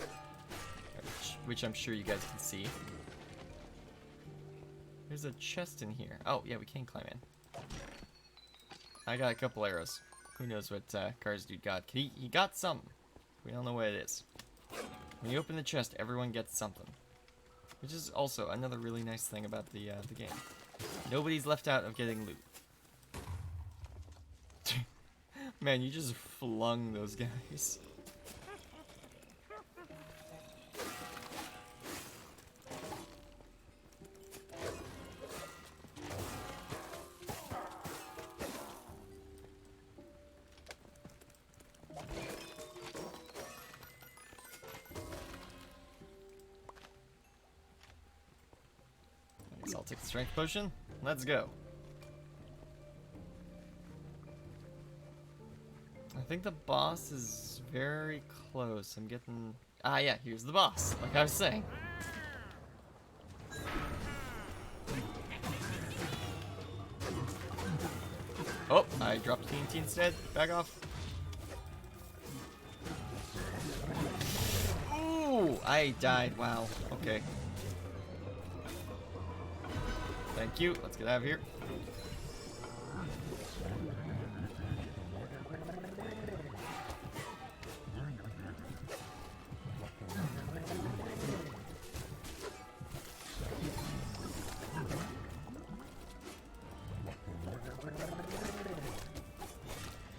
which I'm sure you guys can see. There's a chest in here. Oh, yeah, we can climb in. I got a couple arrows. Who knows what Cars Dude got? He got something. We don't know what it is. When you open the chest, everyone gets something. Which is also another really nice thing about the game. Nobody's left out of getting loot. Man, you just flung those guys. I guess I'll take the strength potion. Let's go. I think the boss is very close. I'm getting... Ah, yeah, here's the boss, like I was saying. Oh, I dropped TNT instead. Back off. Ooh, I died. Wow. Okay. Thank you. Let's get out of here.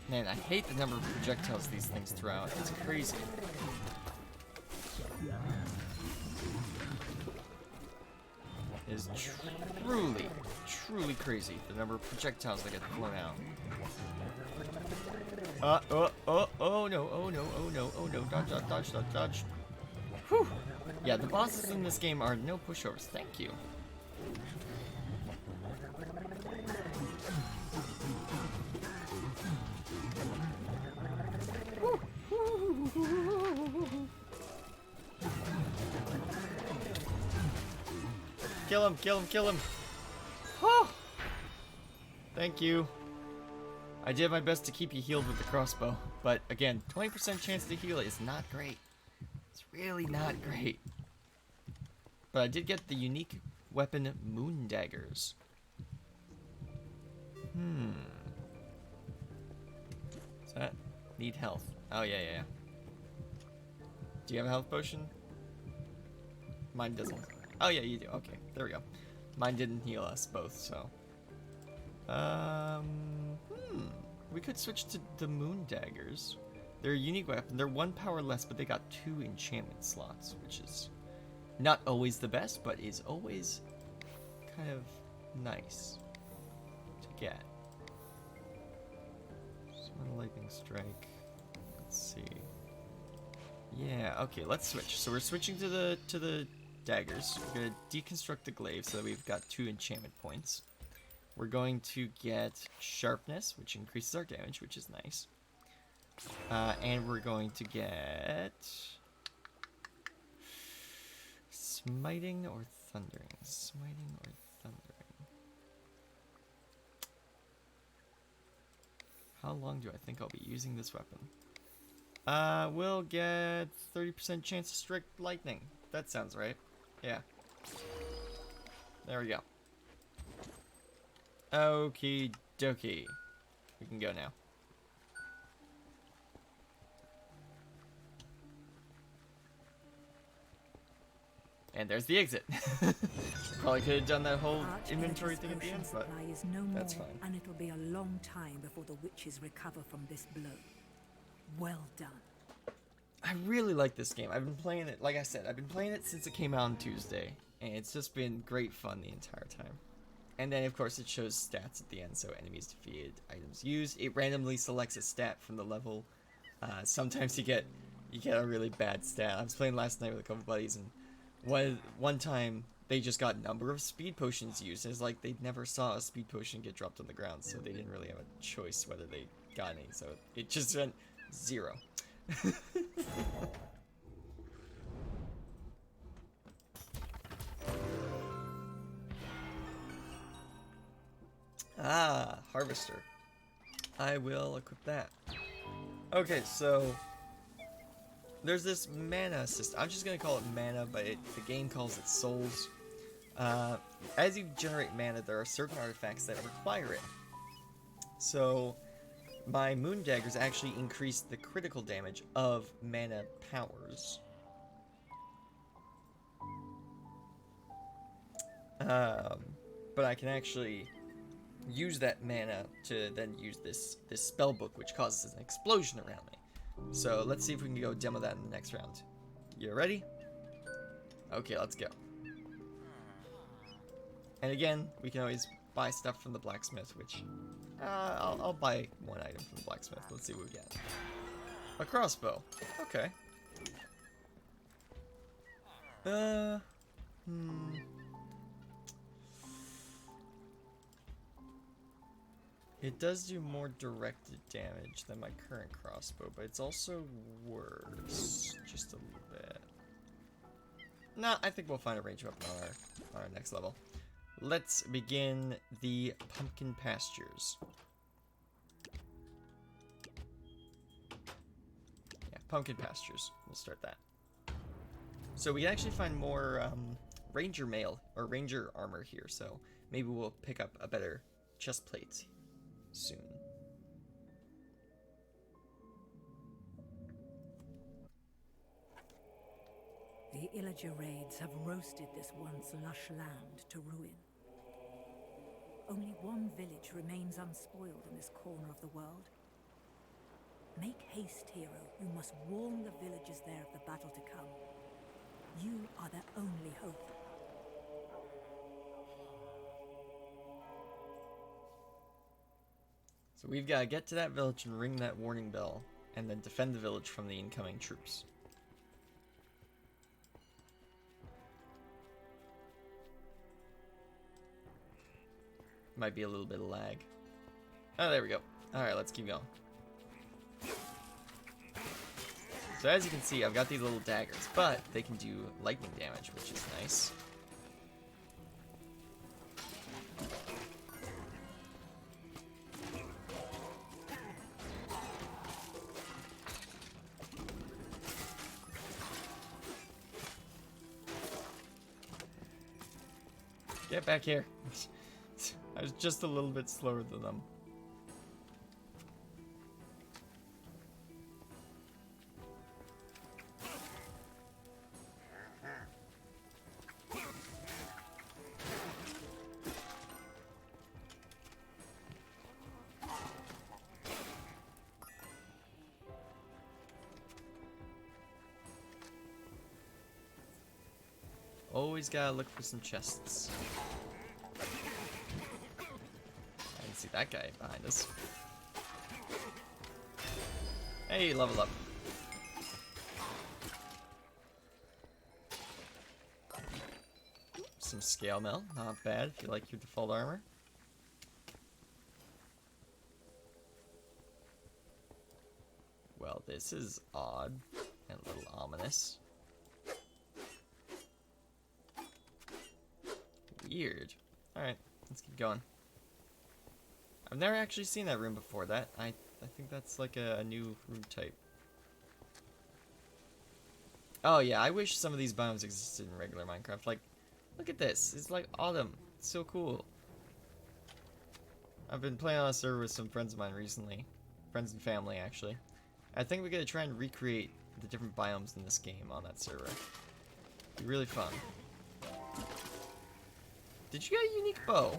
Man, I hate the number of projectiles these things throw out. It's crazy. It is truly, truly crazy the number of projectiles that get thrown out. Oh no, oh no, oh no, oh no, dodge, dodge, dodge, dodge, dodge. Whew. Yeah, the bosses in this game are no pushovers, thank you. Kill him, kill him, kill him. Whew. Thank you. I did my best to keep you healed with the crossbow, but again, 20% chance to heal is not great. It's really not great. But I did get the unique weapon Moon Daggers. Does that need health? Oh, yeah, yeah, yeah. Do you have a health potion? Mine doesn't. Oh, yeah, you do. Okay, there we go. Mine didn't heal us both, so. We could switch to the Moon Daggers. They're a unique weapon. They're 1 power less, but they got 2 enchantment slots, which is not always the best, but is always kind of nice to get. Summon Lightning Strike. Let's see. Yeah, okay, let's switch. So we're switching to the daggers. We're gonna deconstruct the glaive so that we've got 2 enchantment points. We're going to get sharpness, which increases our damage, which is nice. And we're going to get smiting or thundering. Smiting or thundering. How long do I think I'll be using this weapon? We'll get 30% chance to strike lightning. That sounds right. Yeah. There we go. Okie dokie. We can go now. And there's the exit. Probably could have done that whole inventory thing at the end, but that's fine. And it'll be a long time before the witches recover from this blow. Well done. I really like this game. I've been playing it, like I said, I've been playing it since it came out on Tuesday, and it's just been great fun the entire time. And then, of course, it shows stats at the end, so enemies defeated, items used. It randomly selects a stat from the level. Sometimes you get a really bad stat. I was playing last night with a couple buddies, and one time they just got number of speed potions used. It's like they never saw a speed potion get dropped on the ground, so they didn't really have a choice whether they got any. So it just went 0. Ah, Harvester. I will equip that. Okay, so there's this mana system. I'm just gonna call it mana, but the game calls it souls. As you generate mana, there are certain artifacts that require it. So my Moon Daggers actually increase the critical damage of mana powers. but I can actually use that mana to then use this spell book, which causes an explosion around me. So let's see if we can go demo that in the next round. You ready? Okay, let's go. And again, we can always buy stuff from the blacksmith, which I'll buy one item from the blacksmith. Let's see what we get. A crossbow. Okay. It does do more directed damage than my current crossbow, but it's also worse. Just a little bit. Nah, I think we'll find a range weapon on our next level. Let's begin the pumpkin pastures. Yeah, pumpkin pastures. We'll start that. So we can actually find more ranger mail or ranger armor here, so maybe we'll pick up a better chest plate soon. The Illager raids have roasted this once lush land to ruin. Only one village remains unspoiled in this corner of the world. Make haste, hero. You must warn the villagers there of the battle to come. You are their only hope. So we've got to get to that village and ring that warning bell, and then defend the village from the incoming troops. Might be a little bit of lag. Oh, there we go. Alright, let's keep going. So as you can see, I've got these little daggers, but they can do lightning damage, which is nice. Get back here. I was just a little bit slower than them. Always gotta look for some chests. I can see that guy behind us. Hey, level up. Some scale mail, not bad if you like your default armor. Well, this is odd and a little ominous. Weird. Alright, let's keep going. I've never actually seen that room before. I think that's like a new room type. Oh yeah, I wish some of these biomes existed in regular Minecraft. Like, look at this. It's like autumn. It's so cool. I've been playing on a server with some friends of mine recently. Friends and family, actually. I think we're gonna try and recreate the different biomes in this game on that server. It'd be really fun. Did you get a unique bow?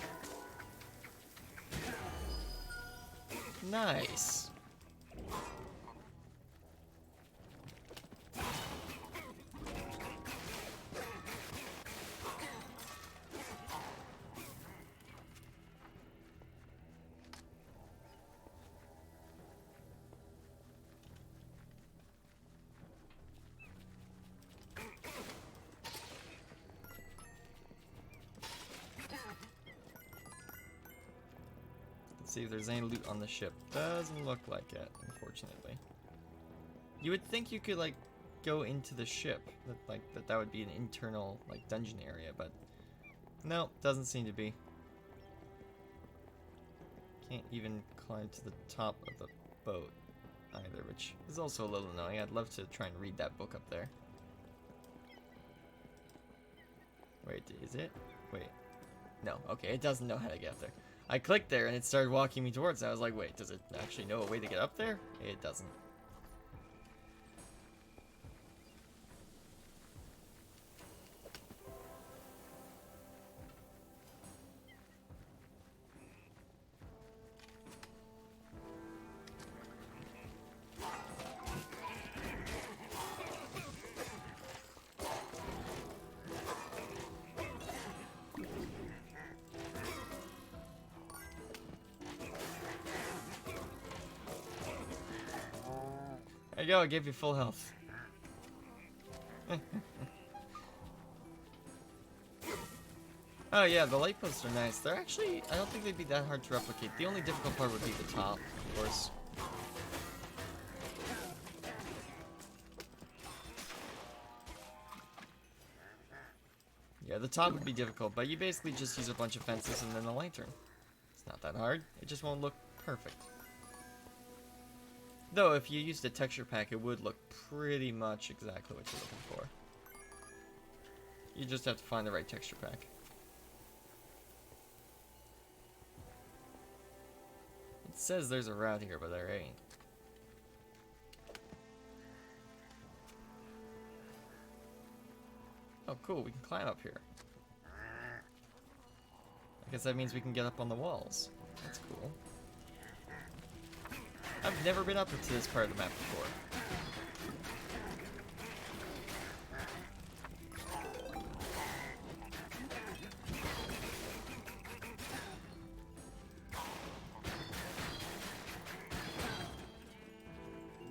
Nice. See if there's any loot on the ship. Doesn't look like it, unfortunately. You would think you could like go into the ship, that would be an internal like dungeon area, but no, doesn't seem to be. Can't even climb to the top of the boat either, which is also a little annoying. I'd love to try and read that book up there. Wait, is it? Wait. No, okay, it doesn't know how to get up there. I clicked there and it started walking me towards it. I was like, wait, does it actually know a way to get up there? It doesn't. you go, I gave you full health. Oh yeah, the light posts are nice. They're actually, I don't think they'd be that hard to replicate. The only difficult part would be the top, of course. Yeah, the top would be difficult, but you basically just use a bunch of fences and then a lantern. It's not that hard. It just won't look perfect. Though, if you used a texture pack, it would look pretty much exactly what you're looking for. You just have to find the right texture pack. It says there's a route here, but there ain't. Oh, cool, we can climb up here. I guess that means we can get up on the walls. That's cool. I've never been up to this part of the map before.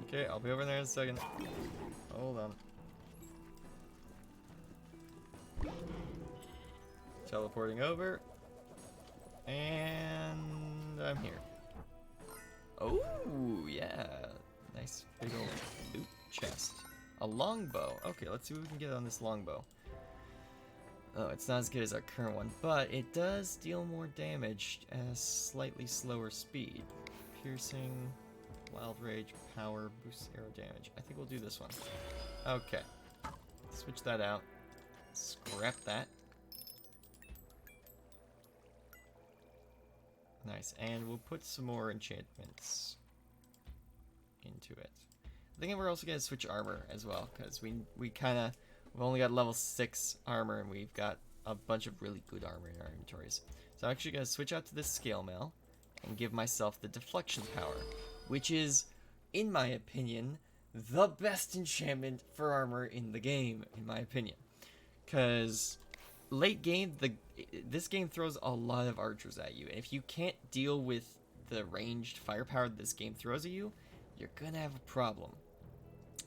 Okay, I'll be over there in a second. Hold on. Teleporting over. And I'm here. Oh, yeah. Nice big old loot chest. A longbow. Okay, let's see what we can get on this longbow. Oh, it's not as good as our current one, but it does deal more damage at a slightly slower speed. Piercing, wild rage, power, boosts arrow damage. I think we'll do this one. Okay. Switch that out. Scrap that. Nice, and we'll put some more enchantments into it. I think we're also gonna switch armor as well, because we've only got level 6 armor, and we've got a bunch of really good armor in our inventories. So I'm actually gonna switch out to this scale mail and give myself the deflection power, which is, in my opinion, the best enchantment for armor in the game, in my opinion. Because late game, this game throws a lot of archers at you, and if you can't deal with the ranged firepower this game throws at you, you're gonna have a problem.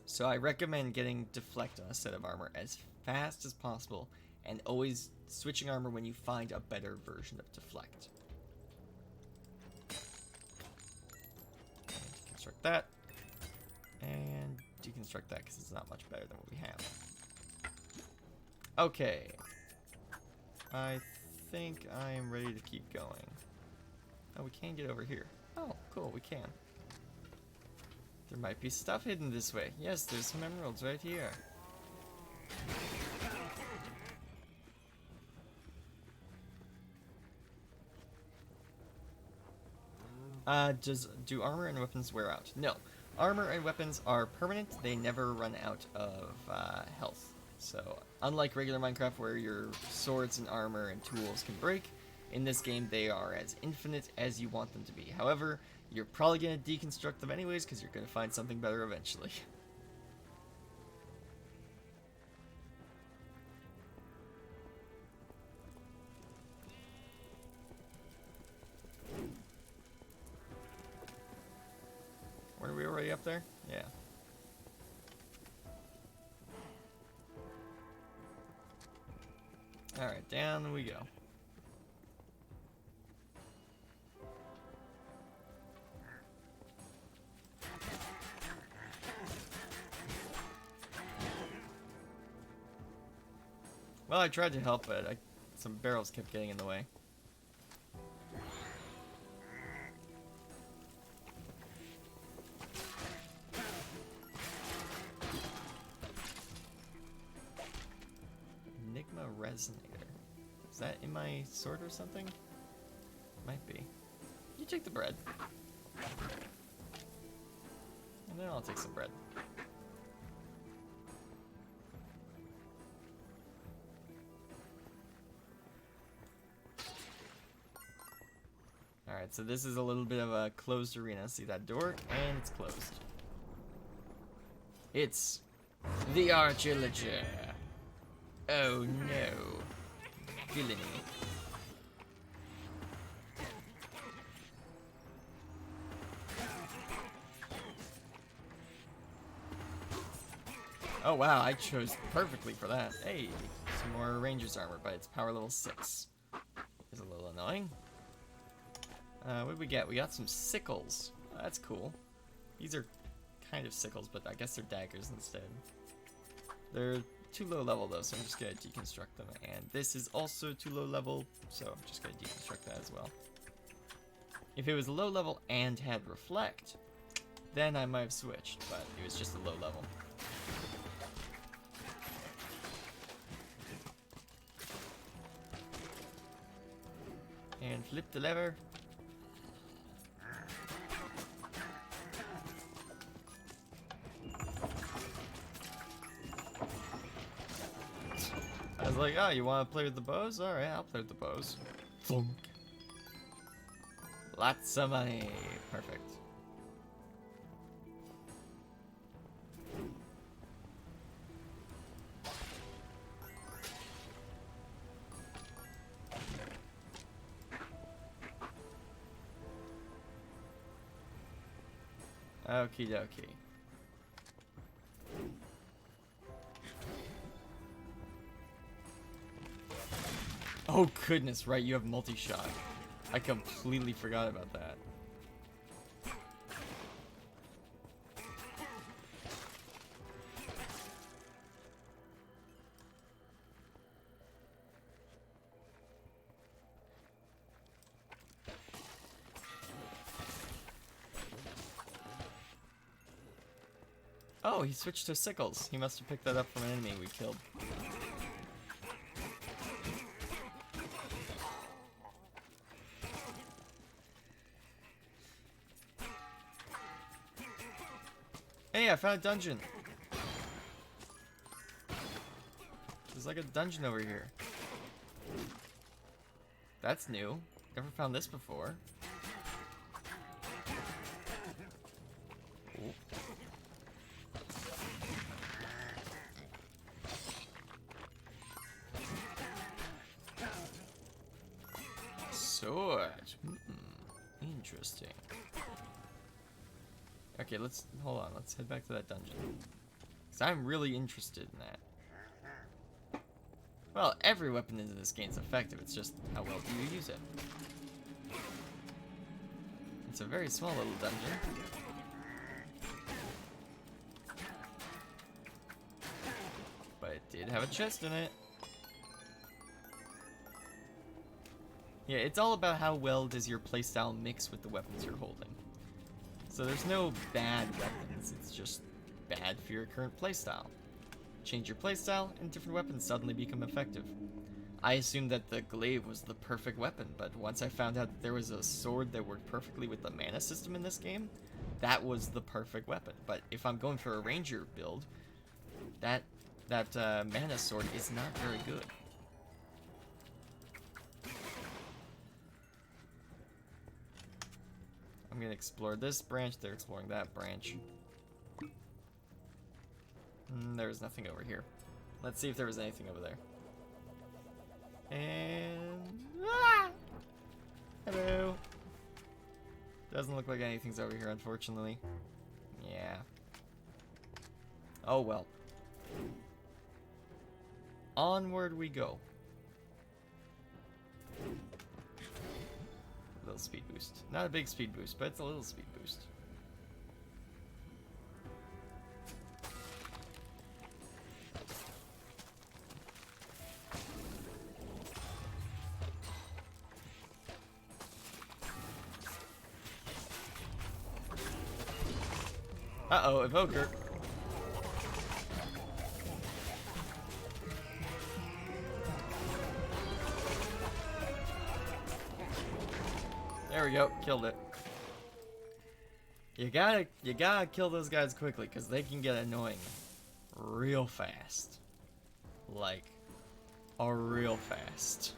So I recommend getting deflect on a set of armor as fast as possible, and always switching armor when you find a better version of deflect. Deconstruct that, and deconstruct that because it's not much better than what we have. Okay. I think I am ready to keep going. Oh, we can get over here. Oh, cool, we can. There might be stuff hidden this way. Yes, there's some emeralds right here. Do armor and weapons wear out? No. Armor and weapons are permanent. They never run out of health. So, unlike regular Minecraft where your swords and armor and tools can break, in this game they are as infinite as you want them to be. However, you're probably going to deconstruct them anyways because you're going to find something better eventually. Were we already up there? Yeah. Alright, down we go. Well, I tried to help, but some barrels kept getting in the way. Enigma Resonator. Is that in my sword or something? Might be. You take the bread. And then I'll take some bread. Alright, so this is a little bit of a closed arena. See that door? And it's closed. It's the Archillager. Oh no. Villainy. Oh wow, I chose perfectly for that. Hey, some more Ranger's armor, but it's power level 6. Is a little annoying. What did we get? We got some sickles. That's cool. These are kind of sickles, but I guess they're daggers instead. They're too low level though, so I'm just gonna deconstruct them. And this is also too low level, so I'm just gonna deconstruct that as well. If it was low level and had reflect, then I might have switched, but it was just a low level. And flip the lever. I was like, oh, you want to play with the bows? Alright, I'll play with the bows. Thunk. Lots of money. Perfect. Okie dokie. Oh goodness, right, you have multi-shot. I completely forgot about that. Oh, he switched to sickles. He must have picked that up from an enemy we killed. Hey, I found a dungeon. There's like a dungeon over here. That's new. Never found this before. Ooh. Sword. Interesting. Okay, hold on. Let's head back to that dungeon. Because I'm really interested in that. Well, every weapon in this game is effective. It's just how well do you use it. It's a very small little dungeon. But it did have a chest in it. Yeah, it's all about how well does your playstyle mix with the weapons you're holding. So there's no bad weapons, it's just bad for your current playstyle. Change your playstyle, and different weapons suddenly become effective. I assumed that the glaive was the perfect weapon, but once I found out that there was a sword that worked perfectly with the mana system in this game, that was the perfect weapon. But if I'm going for a ranger build, that mana sword is not very good. I'm gonna explore this branch, they're exploring that branch. There's nothing over here. Let's see if there was anything over there. And... Ah! Hello! Doesn't look like anything's over here, unfortunately. Yeah. Oh well. Onward we go. Little speed boost. Not a big speed boost, but it's a little speed boost. Uh-oh, Evoker. There we go, killed it. You gotta kill those guys quickly, because they can get annoying real fast. Like, real fast.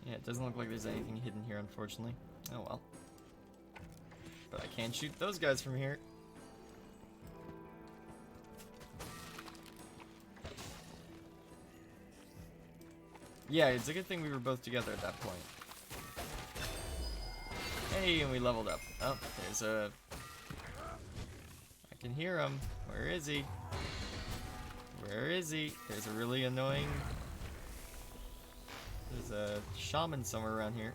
Yeah, it doesn't look like there's anything hidden here, unfortunately. Oh well. But I can shoot those guys from here. Yeah, it's a good thing we were both together at that point. Hey, and we leveled up. Oh, there's a... I can hear him. Where is he? Where is he? There's a really annoying... There's a shaman somewhere around here.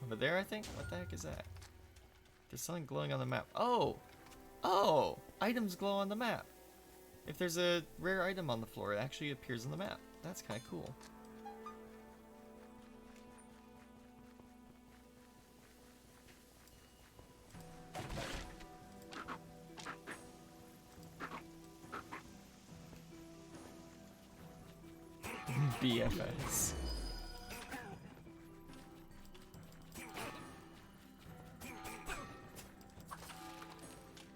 Over there, I think? What the heck is that? There's something glowing on the map. Oh! Oh! Items glow on the map. If there's a rare item on the floor, it actually appears on the map. That's kind of cool. BFS.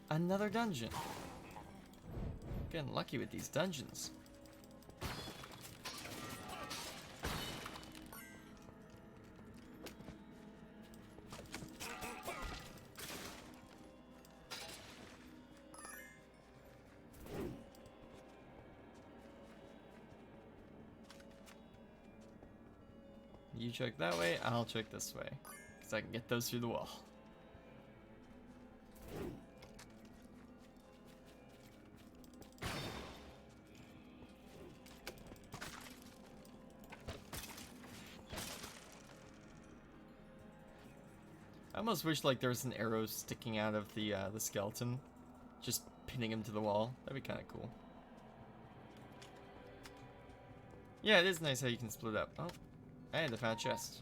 Another dungeon. Getting lucky with these dungeons. You check that way, I'll check this way. Because I can get those through the wall. I almost wish like there was an arrow sticking out of the skeleton, just pinning him to the wall. That'd be kind of cool. Yeah, it is nice how you can split up. Oh, and I found a chest.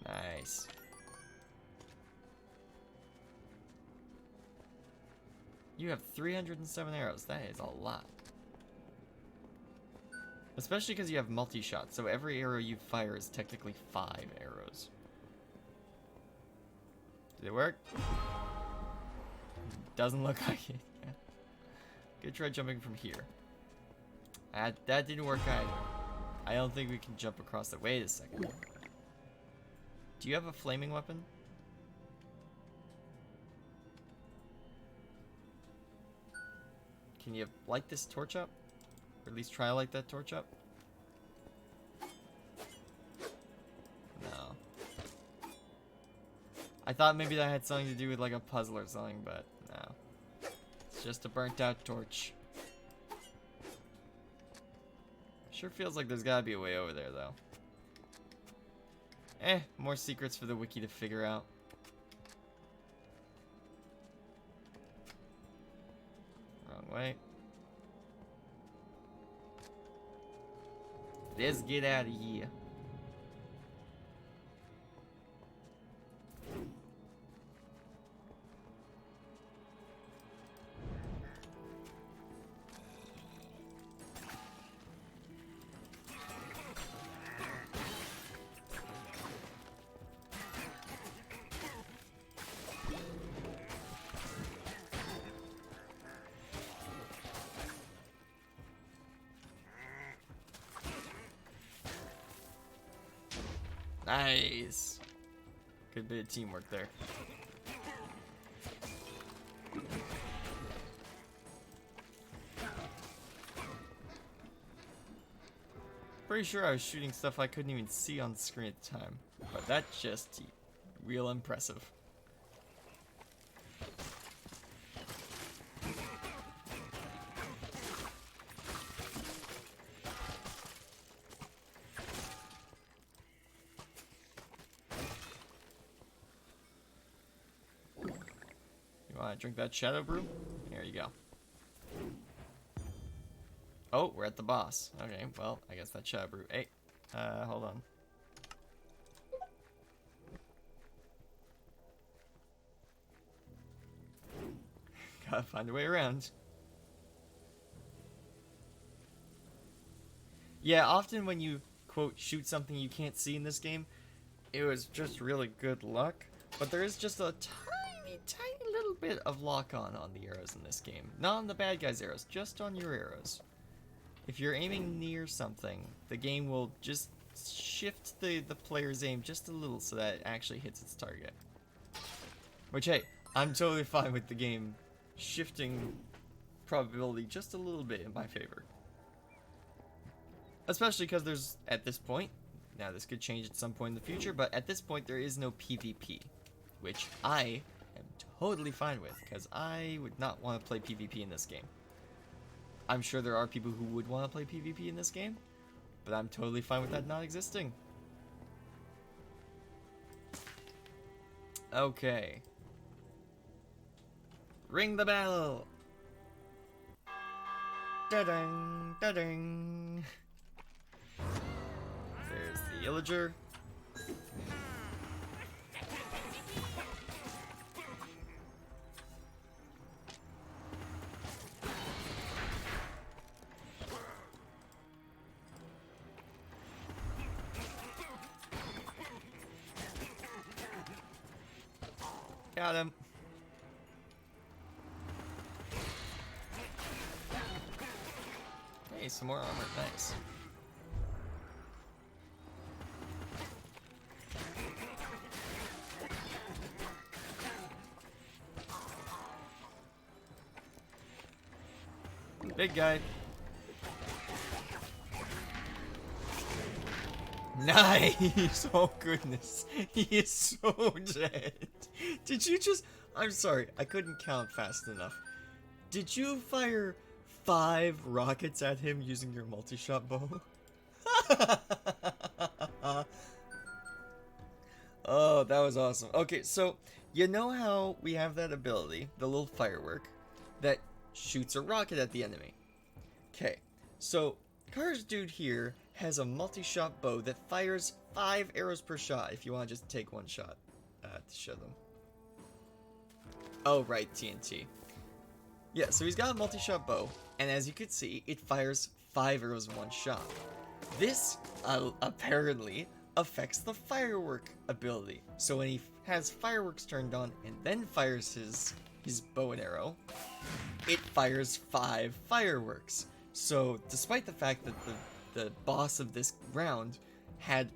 Nice. You have 307 arrows. That is a lot. Especially because you have multi-shot, so every arrow you fire is technically 5 arrows. Did it work? Doesn't look like it. Good try jumping from here. That didn't work either. I don't think we can jump across it. Wait a second. Do you have a flaming weapon? Can you light this torch up? Or at least try to light that torch up? No. I thought maybe that had something to do with like a puzzle or something, but no. It's just a burnt out torch. Sure feels like there's gotta be a way over there though. More secrets for the wiki to figure out. Wrong way. Let's get out of here. Nice. Good bit of teamwork there. Pretty sure I was shooting stuff I couldn't even see on the screen at the time, but that's just real impressive. Drink that shadow brew? Here you go. Oh, we're at the boss. Okay, well, I guess that's shadow brew. Hey, hold on. Gotta find a way around. Yeah, often when you, quote, shoot something you can't see in this game, it was just really good luck. But there is just a tiny little bit of lock-on the arrows in this game. Not on the bad guys' arrows, just on your arrows. If you're aiming near something, the game will just shift the player's aim just a little so that it actually hits its target. Which, hey, I'm totally fine with the game shifting probability just a little bit in my favor. Especially because there's, at this point, now this could change at some point in the future, but at this point there is no PvP, which I am totally fine with, because I would not want to play PvP in this game. I'm sure there are people who would want to play PvP in this game, but I'm totally fine with that not existing. Okay. Ring the bell! Da-ding, da-ding. There's the Illager. Got him. Hey, some more armor. Nice. Big guy. Nice! Oh goodness. He is so dead. Did you just... I'm sorry, I couldn't count fast enough. Did you fire 5 rockets at him using your multi-shot bow? Oh, that was awesome. Okay, so you know how we have that ability, the little firework, that shoots a rocket at the enemy. Okay, so Cars Dude here has a multi-shot bow that fires 5 arrows per shot, if you want to just take one shot to show them. Oh, right, TNT. Yeah, so he's got a multi-shot bow, and as you can see, it fires 5 arrows in one shot. This, apparently, affects the firework ability. So when he has fireworks turned on and then fires his bow and arrow, it fires 5 fireworks. So despite the fact that the boss of this round had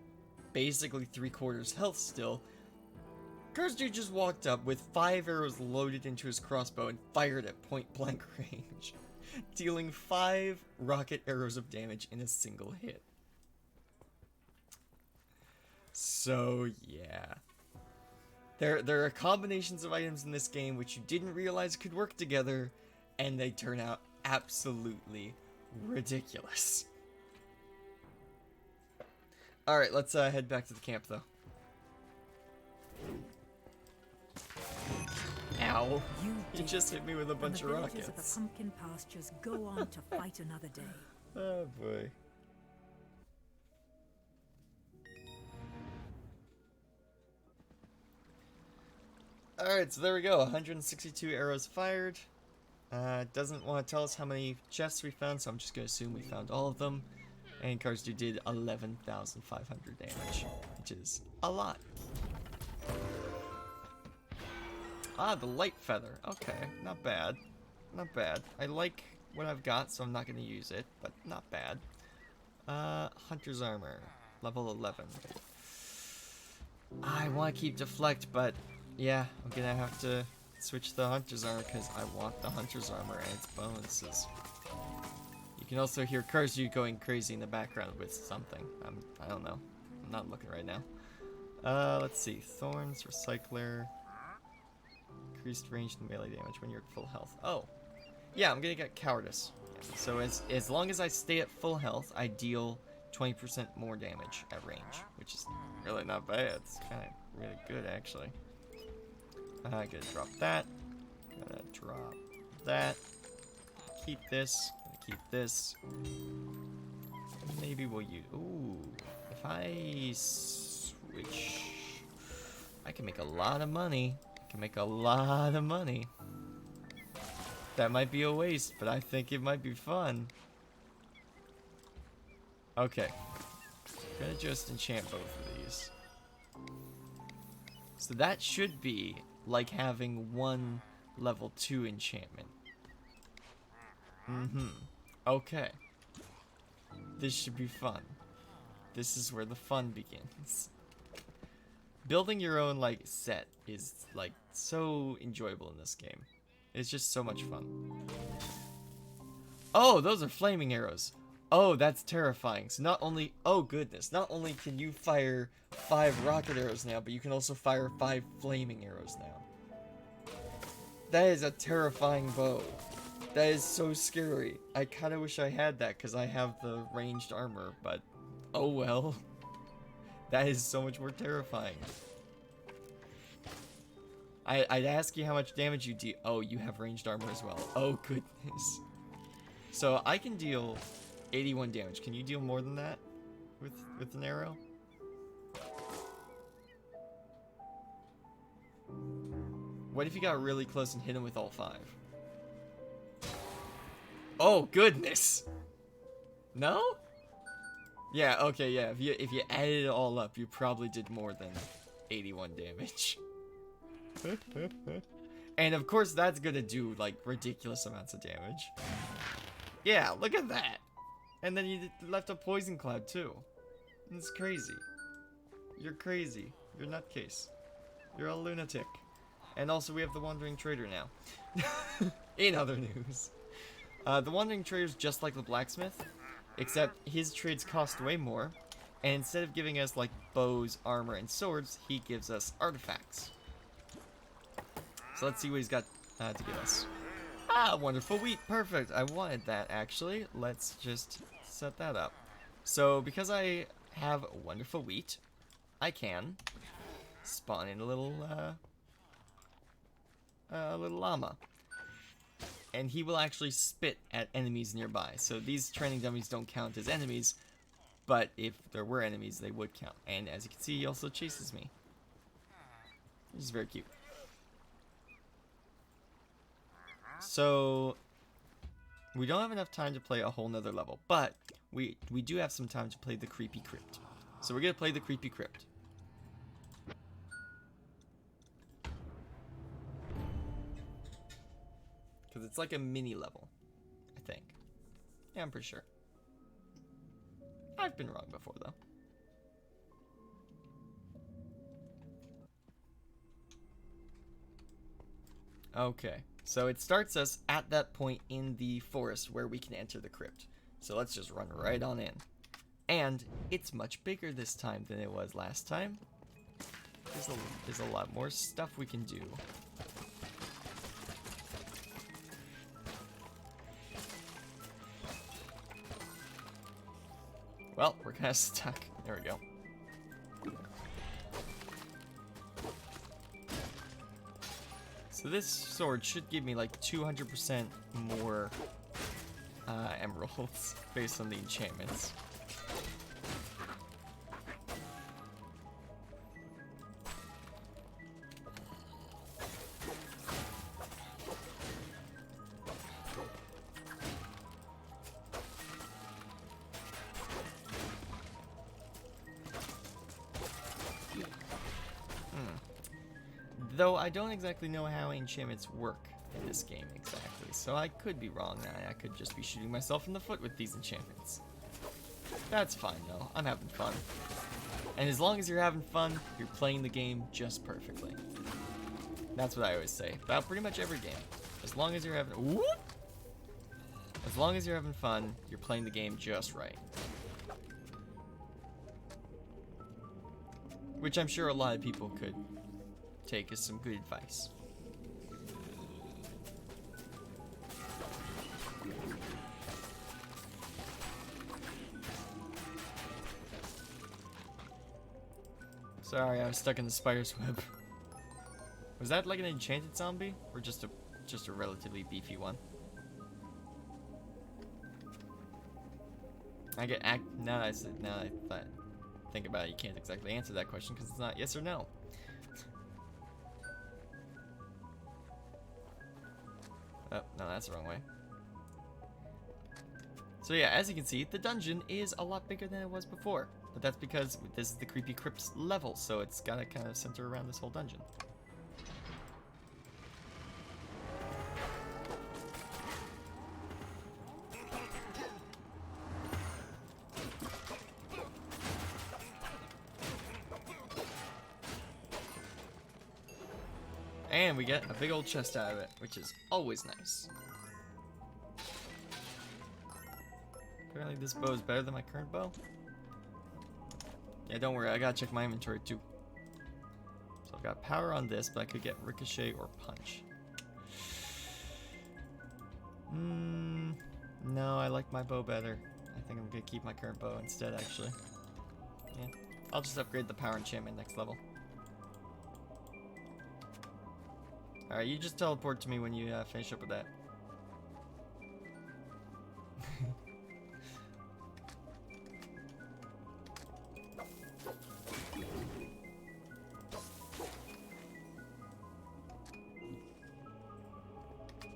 basically 3/4 health still, Cars Dude just walked up with 5 arrows loaded into his crossbow and fired at point blank range, dealing 5 rocket arrows of damage in a single hit. So yeah, there are combinations of items in this game which you didn't realize could work together, and they turn out absolutely ridiculous. Alright, let's head back to the camp though. Ow. You just hit me with a bunch of rockets. The villagers of the pumpkin pastures go on to fight another day. Oh boy. Alright, so there we go. 162 arrows fired. Doesn't want to tell us how many chests we found, so I'm just going to assume we found all of them. And Cars Dude did 11,500 damage, which is a lot. Ah, the light feather. Okay, not bad. Not bad. I like what I've got, so I'm not going to use it, but not bad. Hunter's armor, level 11. I want to keep deflect, but yeah, I'm going to have to switch the hunter's armor because I want the hunter's armor and its bonuses. You can also hear Cars Dude going crazy in the background with something. I don't know. I'm not looking right now. Let's see. Thorns, Recycler. Increased range and melee damage when you're at full health. Oh. Yeah, I'm gonna get Cowardice. Yeah, so as long as I stay at full health, I deal 20% more damage at range, which is really not bad. It's kind of really good, actually. I gotta drop that. Gotta drop that. Keep this. Keep this. Maybe we'll use... Ooh. If I switch... I can make a lot of money. I can make a lot of money. That might be a waste, but I think it might be fun. Okay. I'm gonna just enchant both of these. So that should be like having one level 2 enchantment. Okay. This should be fun. This is where the fun begins. Building your own, like, set is, like, so enjoyable in this game. It's just so much fun. Oh, those are flaming arrows. Oh, that's terrifying. So not only, oh goodness, not only can you fire 5 rocket arrows now, but you can also fire 5 flaming arrows now. That is a terrifying bow. That is so scary. I kind of wish I had that because I have the ranged armor, but oh well. That is so much more terrifying. I'd ask you how much damage you deal. Oh, you have ranged armor as well. Oh goodness. So I can deal 81 damage. Can you deal more than that with an arrow? What if you got really close and hit him with all 5? Oh goodness. No? Yeah, okay, yeah. If you added it all up, you probably did more than 81 damage. And of course that's gonna do like ridiculous amounts of damage. Yeah, look at that. And then you left a poison cloud too. It's crazy. You're crazy. You're a nutcase. You're a lunatic. And also we have the Wandering Trader now. In other news. The Wandering Trader's just like the blacksmith, except his trades cost way more. And instead of giving us like bows, armor, and swords, he gives us artifacts. So let's see what he's got to give us. Ah, wonderful wheat. Perfect. I wanted that, actually. Let's just set that up. So, because I have wonderful wheat, I can spawn in a little llama. And he will actually spit at enemies nearby. So these training dummies don't count as enemies, but if there were enemies, they would count. And as you can see, he also chases me. Which is very cute. So, we don't have enough time to play a whole nother level, but we do have some time to play the Creepy Crypt. So we're going to play the Creepy Crypt. Because it's like a mini level, I think. Yeah, I'm pretty sure. I've been wrong before, though. Okay, so it starts us at that point in the forest where we can enter the crypt. So let's just run right on in. And it's much bigger this time than it was last time. There's a lot more stuff we can do. Well, we're kind of stuck. There we go. So this sword should give me like 200% more emeralds based on the enchantments. Though I don't exactly know how enchantments work in this game exactly, so I could be wrong. I could just be shooting myself in the foot with these enchantments. That's fine though, I'm having fun. And as long as you're having fun, you're playing the game just perfectly. That's what I always say about pretty much every game. As long as you're having fun, you're playing the game just right. Which I'm sure a lot of people could take as some good advice. Sorry, I was stuck in the spider's web. Was that like an enchanted zombie, or just a relatively beefy one? Now I think about it, you can't exactly answer that question because it's not yes or no. Oh, no, that's the wrong way. So yeah, as you can see, the dungeon is a lot bigger than it was before. But that's because this is the Creepy Crypt level, so it's gotta kind of center around this whole dungeon. And we get a big old chest out of it, which is always nice. Apparently this bow is better than my current bow. Yeah, don't worry, I gotta check my inventory too. So I've got power on this, but I could get ricochet or punch. No, I like my bow better. I think I'm gonna keep my current bow instead, actually. Yeah, I'll just upgrade the power enchantment next level. Alright, you just teleport to me when you finish up with that.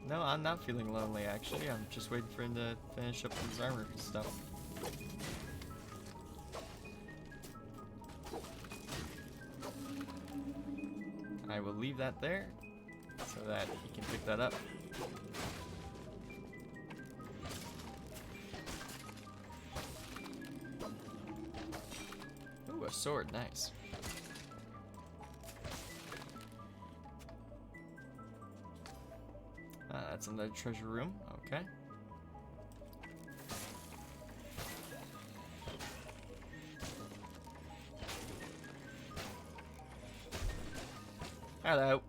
No, I'm not feeling lonely, actually. I'm just waiting for him to finish up his armor stuff. I will leave that there so that he can pick that up. Ooh, a sword, nice. That's another treasure room, okay. Hello.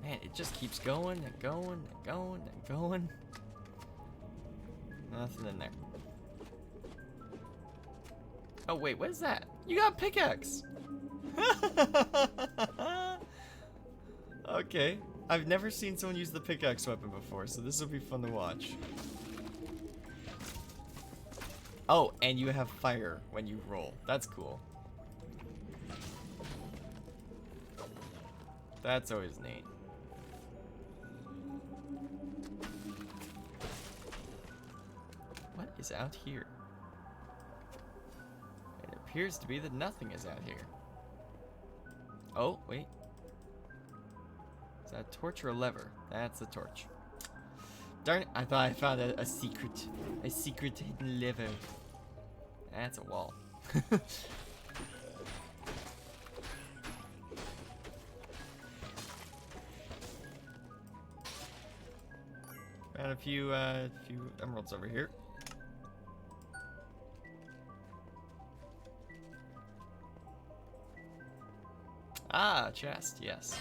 Man, it just keeps going and going and going and going. Nothing in there. Oh wait, what is that? You got a pickaxe! Okay. I've never seen someone use the pickaxe weapon before, so this will be fun to watch. Oh, and you have fire when you roll. That's cool. That's always neat. What is out here? It appears to be that nothing is out here. Oh, wait. Is that a torch or a lever? That's a torch. Darn it, I thought I found a secret. A secret hidden lever. That's a wall. Found a few emeralds over here. Ah, chest, yes.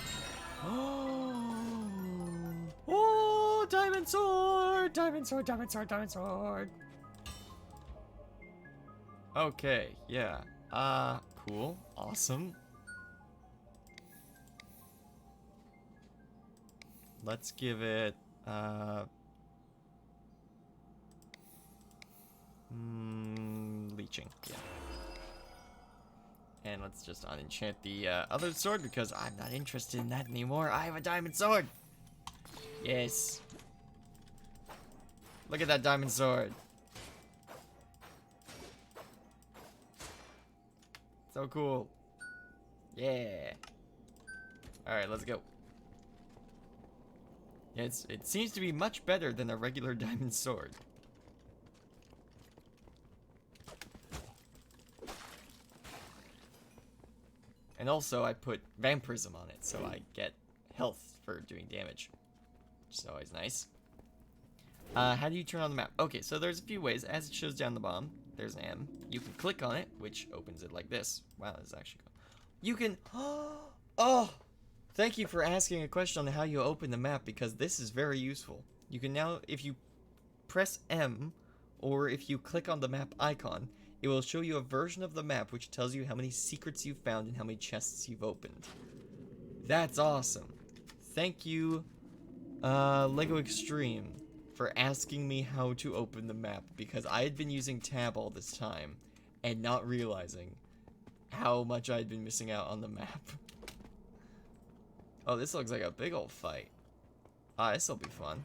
Oh, diamond sword! Diamond sword, diamond sword, diamond sword! Okay, yeah. Cool. Awesome. Let's give it, leeching, yeah. And let's just unenchant the other sword because I'm not interested in that anymore. I have a diamond sword. Yes. Look at that diamond sword. So cool. Yeah. Alright, let's go. Yeah, it seems to be much better than a regular diamond sword. And also, I put vampirism on it, so I get health for doing damage. Which is always nice. How do you turn on the map? Okay, so there's a few ways. As it shows down the bottom, there's an M. You can click on it, which opens it like this. Wow, this is actually cool. You can... Oh! Thank you for asking a question on how you open the map, because this is very useful. You can now, if you press M, or if you click on the map icon, it will show you a version of the map which tells you how many secrets you've found and how many chests you've opened. That's awesome. Thank you, Lego Extreme, for asking me how to open the map, because I had been using tab all this time and not realizing how much I'd been missing out on the map. Oh, this looks like a big old fight. Ah, this'll be fun.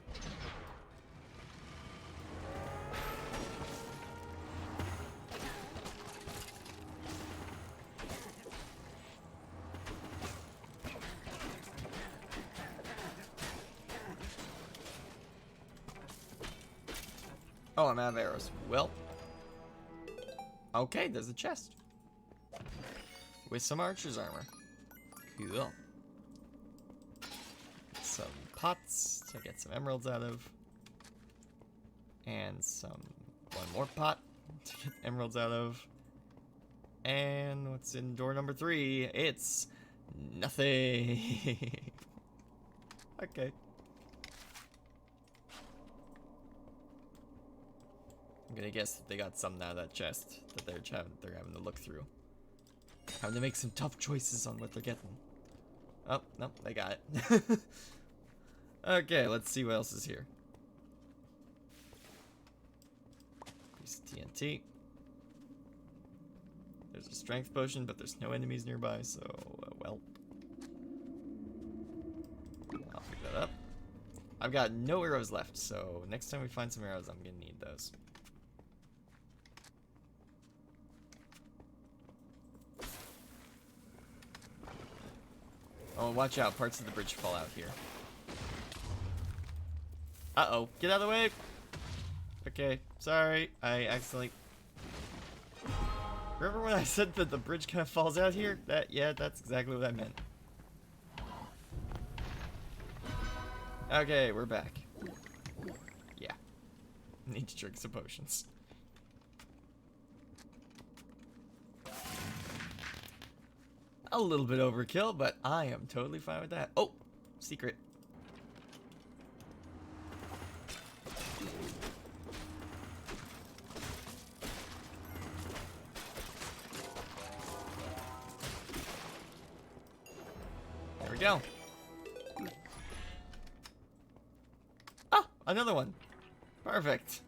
Oh, I'm out of arrows. Well. Okay, there's a chest. with some archer's armor. Cool. Some pots to get some emeralds out of. And one more pot to get emeralds out of. And what's in door number 3? It's nothing. Okay. I'm gonna guess that they got something out of that chest that they're having to look through. Having to make some tough choices on what they're getting. Oh, no, they got it. Okay, let's see what else is here. Piece of TNT. There's a strength potion, but there's no enemies nearby, so, well. I'll pick that up. I've got no arrows left, so next time we find some arrows, I'm gonna need those. Oh, watch out. Parts of the bridge fall out here. Uh-oh. Get out of the way! Okay. Sorry. I accidentally... Remember when I said that the bridge kind of falls out here? Yeah, that's exactly what I meant. Okay, we're back. Yeah. Need to drink some potions. A little bit overkill, but I am totally fine with that. Oh, secret. There we go. Ah, another one. Perfect.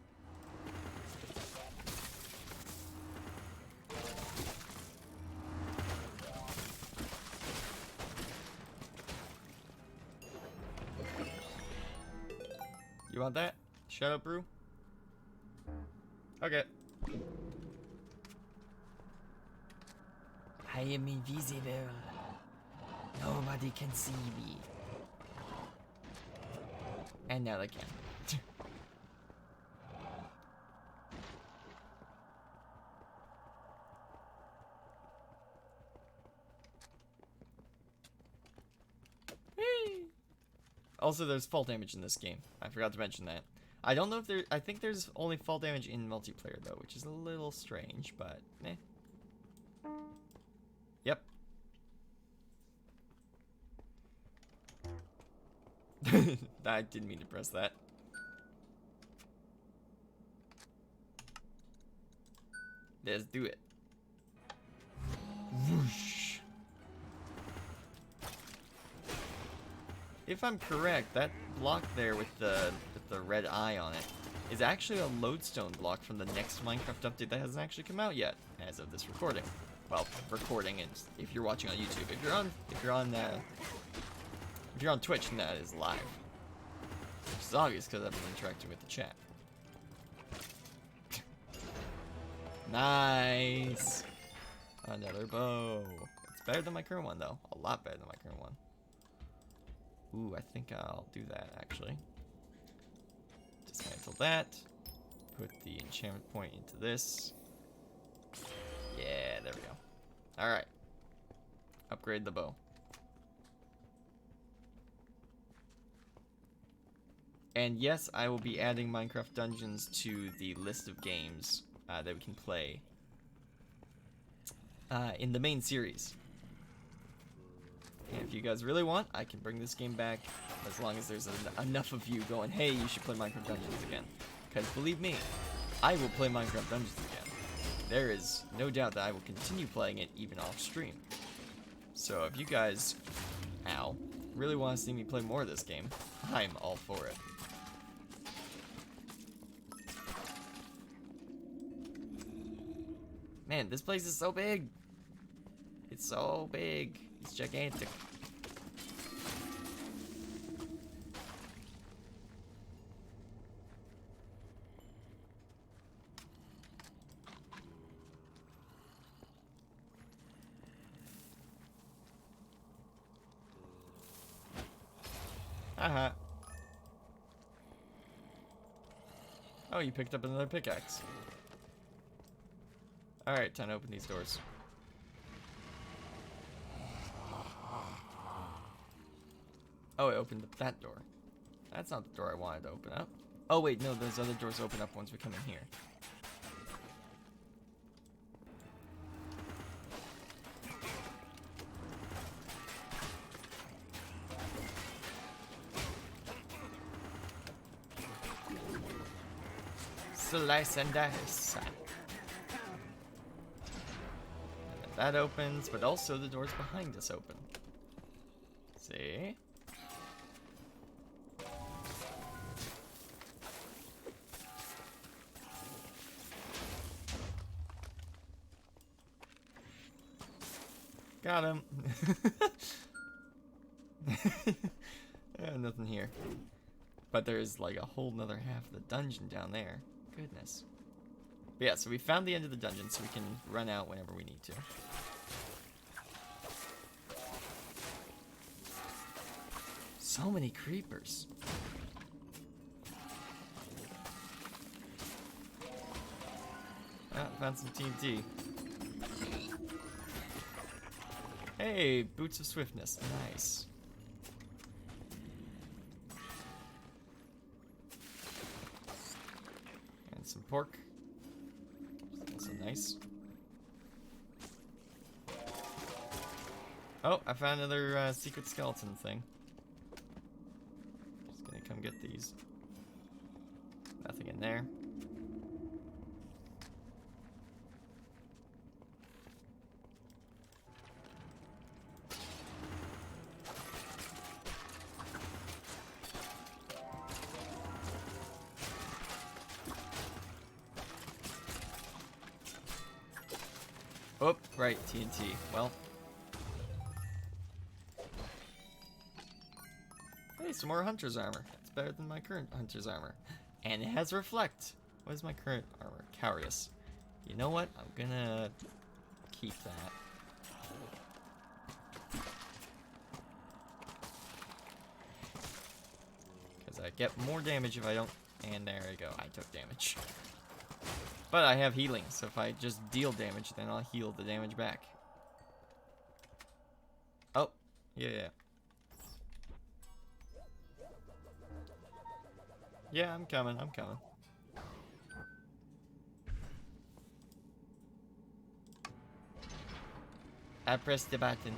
You want that? Shut up, brew. Okay. I am invisible. Nobody can see me. And now they can. Also, there's fall damage in this game. I forgot to mention that. I don't know if there... I think there's only fall damage in multiplayer, though, which is a little strange, but... eh. Yep. I didn't mean to press that. Let's do it. Whoosh. If I'm correct, that block there with the red eye on it is actually a lodestone block from the next Minecraft update that hasn't actually come out yet, as of this recording. Well, recording, and if you're watching on YouTube, if you're on Twitch, and that is live, which is obvious because I've been interacting with the chat. Nice. Another bow. It's better than my current one, though. A lot better than my current one. Ooh, I think I'll do that, actually. Dismantle that. Put the enchantment point into this. Yeah, there we go. Alright. Upgrade the bow. And yes, I will be adding Minecraft Dungeons to the list of games that we can play in the main series. And if you guys really want, I can bring this game back as long as there's enough of you going, hey, you should play Minecraft Dungeons again. Because believe me, I will play Minecraft Dungeons again. There is no doubt that I will continue playing it even off stream. So if you guys, really want to see me play more of this game, I'm all for it. Man, this place is so big. It's so big. It's gigantic. Haha. Oh, you picked up another pickaxe. Alright, time to open these doors. Oh, it opened up that door. That's not the door I wanted to open up. Oh wait, no, those other doors open up once we come in here. Slice and dice. That opens, but also the doors behind us open. See? Got him. Nothing here. But there's like a whole nother half of the dungeon down there. Goodness. But yeah, so we found the end of the dungeon, so we can run out whenever we need to. So many creepers. Ah, found some TNT. Hey, Boots of Swiftness. Nice. And some pork. Also nice. Oh, I found another secret skeleton thing. Just gonna come get these. Nothing in there. Oh, right, TNT. Well. Hey, some more hunter's armor. It's better than my current hunter's armor. And it has reflect. What is my current armor? Carius. You know what? I'm gonna keep that. Because I get more damage if I don't... And there we go. I took damage. But I have healing, so if I just deal damage, then I'll heal the damage back. Oh, yeah. Yeah, I'm coming. I pressed the button.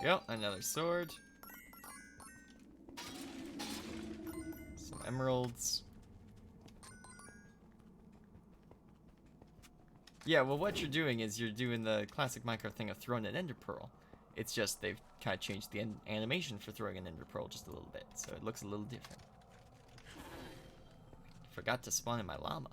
Go, another sword. Some emeralds. Yeah, well what you're doing is you're doing the classic Minecraft thing of throwing an ender pearl. It's just they've kind of changed the animation for throwing an ender pearl just a little bit, so it looks a little different. Forgot to spawn in my llama.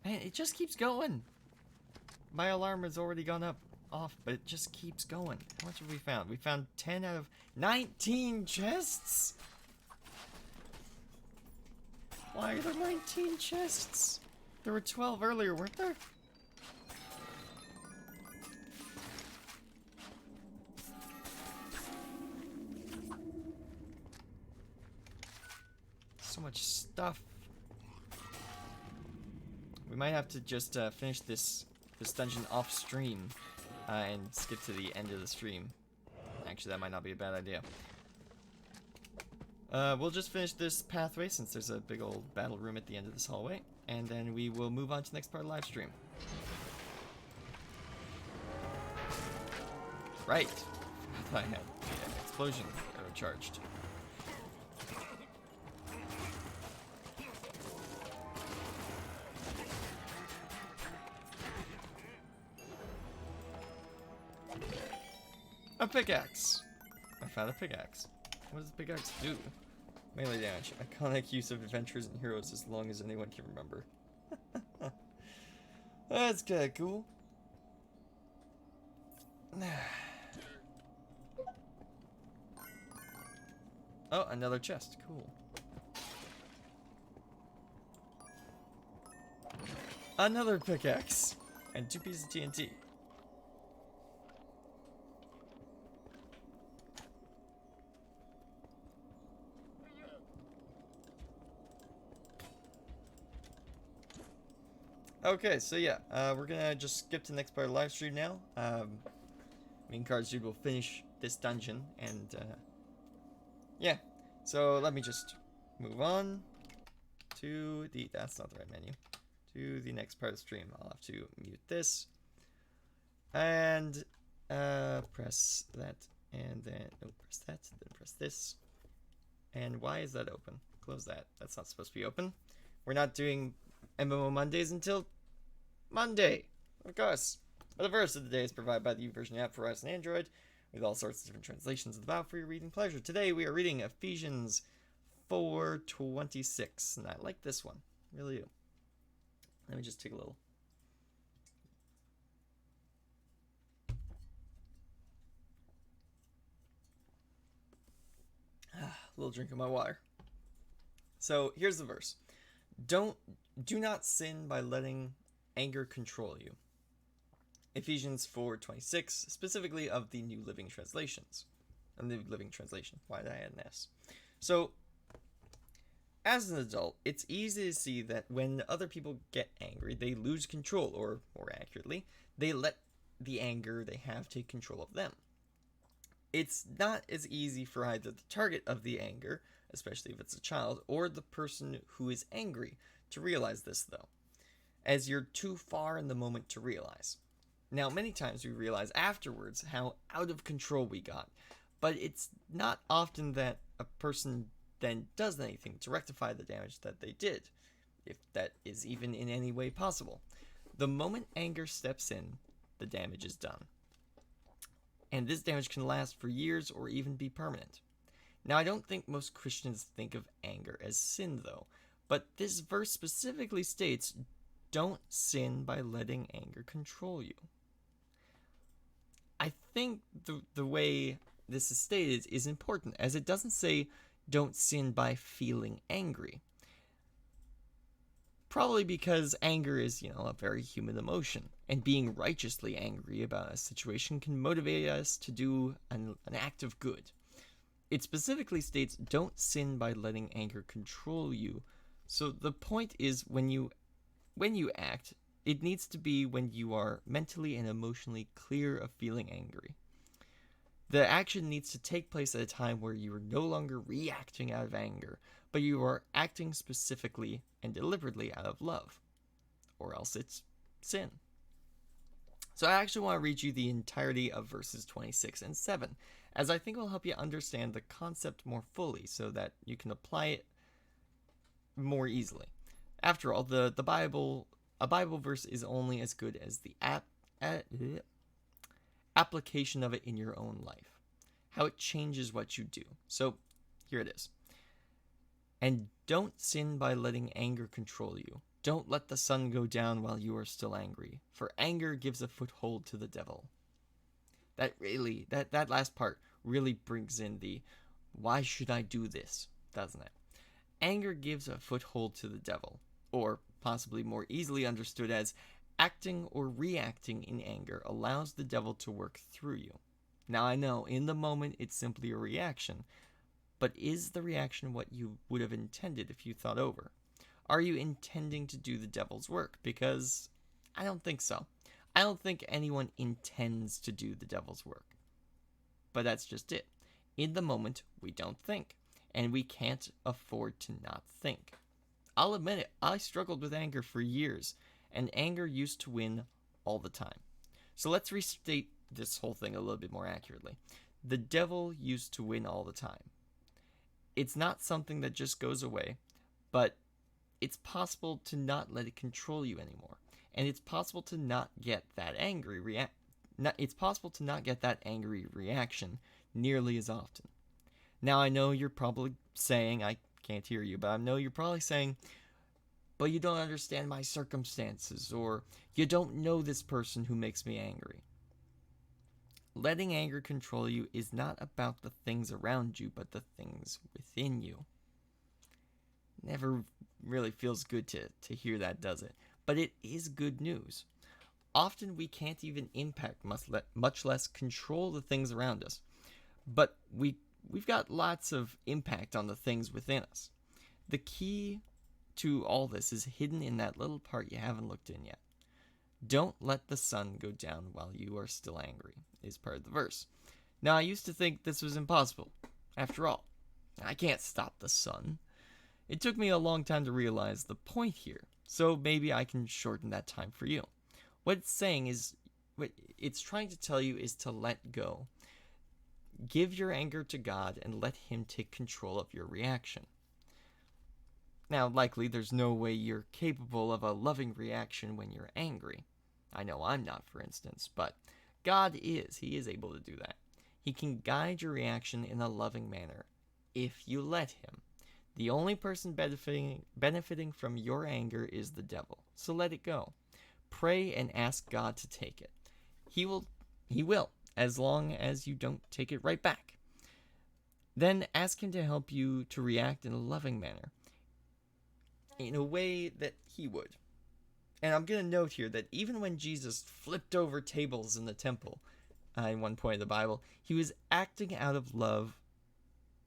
Man, it just keeps going. My alarm has already gone off, but it just keeps going. How much have we found? We found 10 out of 19 chests? Why are there 19 chests? There were 12 earlier, weren't there? So much stuff. We might have to just finish this dungeon off stream and skip to the end of the stream. Actually, that might not be a bad idea. We'll just finish this pathway since there's a big old battle room at the end of this hallway, and then we will move on to the next part of the live stream. Right. I thought I had the explosion arrow charged. A pickaxe. I found a pickaxe. What does the pickaxe do? Melee damage. Iconic use of adventurers and heroes as long as anyone can remember. That's kinda cool. Oh, another chest. Cool. Another pickaxe. And 2 pieces of TNT. Okay, so yeah, we're gonna just skip to the next part of the live stream now. Me and Cards Dude will finish this dungeon, and yeah. So let me just move on to the, that's not the right menu, to the next part of the stream. I'll have to mute this, and press that, and then, no, press that, then press this. And why is that open? Close that. That's not supposed to be open. We're not doing MMO Mondays until Monday, of course. But the verse of the day is provided by the YouVersion app for iOS and Android, with all sorts of different translations of the Bible for your reading pleasure. Today we are reading Ephesians 4:26, and I like this one, really do. Let me just take a little. A little drink of my water. So here's the verse. Do not sin by letting anger control you. Ephesians 4:26, specifically of the New Living Translations. The New Living Translation. Why did I add an S? So, as an adult, it's easy to see that when other people get angry, they lose control, or more accurately, they let the anger they have take control of them. It's not as easy for either the target of the anger, especially if it's a child, or the person who is angry to realize this, though, as you're too far in the moment to realize. Now, many times we realize afterwards how out of control we got, but it's not often that a person then does anything to rectify the damage that they did, if that is even in any way possible. The moment anger steps in, the damage is done. And this damage can last for years or even be permanent. Now, I don't think most Christians think of anger as sin, though, but this verse specifically states, don't sin by letting anger control you. I think the way this is stated is important, as it doesn't say don't sin by feeling angry. Probably because anger is, a very human emotion, and being righteously angry about a situation can motivate us to do an act of good. It specifically states don't sin by letting anger control you. So the point is when you act, it needs to be when you are mentally and emotionally clear of feeling angry. The action needs to take place at a time where you are no longer reacting out of anger, but you are acting specifically and deliberately out of love, or else it's sin. So I actually want to read you the entirety of verses 26 and 7, as I think it will help you understand the concept more fully so that you can apply it more easily. After all, a Bible verse is only as good as the application of it in your own life, how it changes what you do. So here it is. And don't sin by letting anger control you. Don't let the sun go down while you are still angry, for anger gives a foothold to the devil. That last part really brings in the why should I do this, doesn't it? Anger gives a foothold to the devil, or possibly more easily understood as acting or reacting in anger allows the devil to work through you. Now I know, in the moment it's simply a reaction, but is the reaction what you would have intended if you thought over? Are you intending to do the devil's work? Because I don't think so. I don't think anyone intends to do the devil's work. But that's just it. In the moment, we don't think, and we can't afford to not think. I'll admit it, I struggled with anger for years, and anger used to win all the time. So let's restate this whole thing a little bit more accurately. The devil used to win all the time. It's not something that just goes away, but it's possible to not let it control you anymore. And it's possible to not get that angry reaction nearly as often. Now, I know you're probably saying, I can't hear you, but I know you're probably saying, but you don't understand my circumstances, or you don't know this person who makes me angry. Letting anger control you is not about the things around you, but the things within you. Never really feels good to hear that, does it? But it is good news. Often we can't even impact, much less control the things around us. But we've got lots of impact on the things within us. The key to all this is hidden in that little part you haven't looked in yet. Don't let the sun go down while you are still angry, is part of the verse. Now, I used to think this was impossible. After all, I can't stop the sun. It took me a long time to realize the point here, so maybe I can shorten that time for you. What it's saying is, what it's trying to tell you is to let go. Give your anger to God and let Him take control of your reaction. Now, likely there's no way you're capable of a loving reaction when you're angry. I know I'm not, for instance, but God is. He is able to do that. He can guide your reaction in a loving manner if you let Him. The only person benefiting from your anger is the devil, so let it go. Pray and ask God to take it. He will, as long as you don't take it right back. Then ask Him to help you to react in a loving manner, in a way that He would. And I'm going to note here that even when Jesus flipped over tables in the temple, in one point of the Bible, He was acting out of love,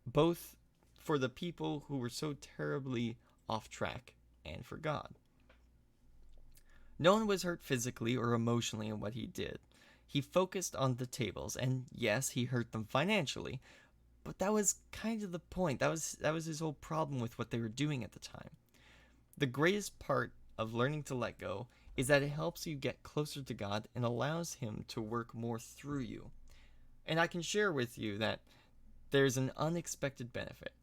both for the people who were so terribly off track and for God. No one was hurt physically or emotionally in what He did. He focused on the tables, and yes, He hurt them financially, but that was kind of the point. That was His whole problem with what they were doing at the time. The greatest part of learning to let go is that it helps you get closer to God and allows Him to work more through you. And I can share with you that there's an unexpected benefit.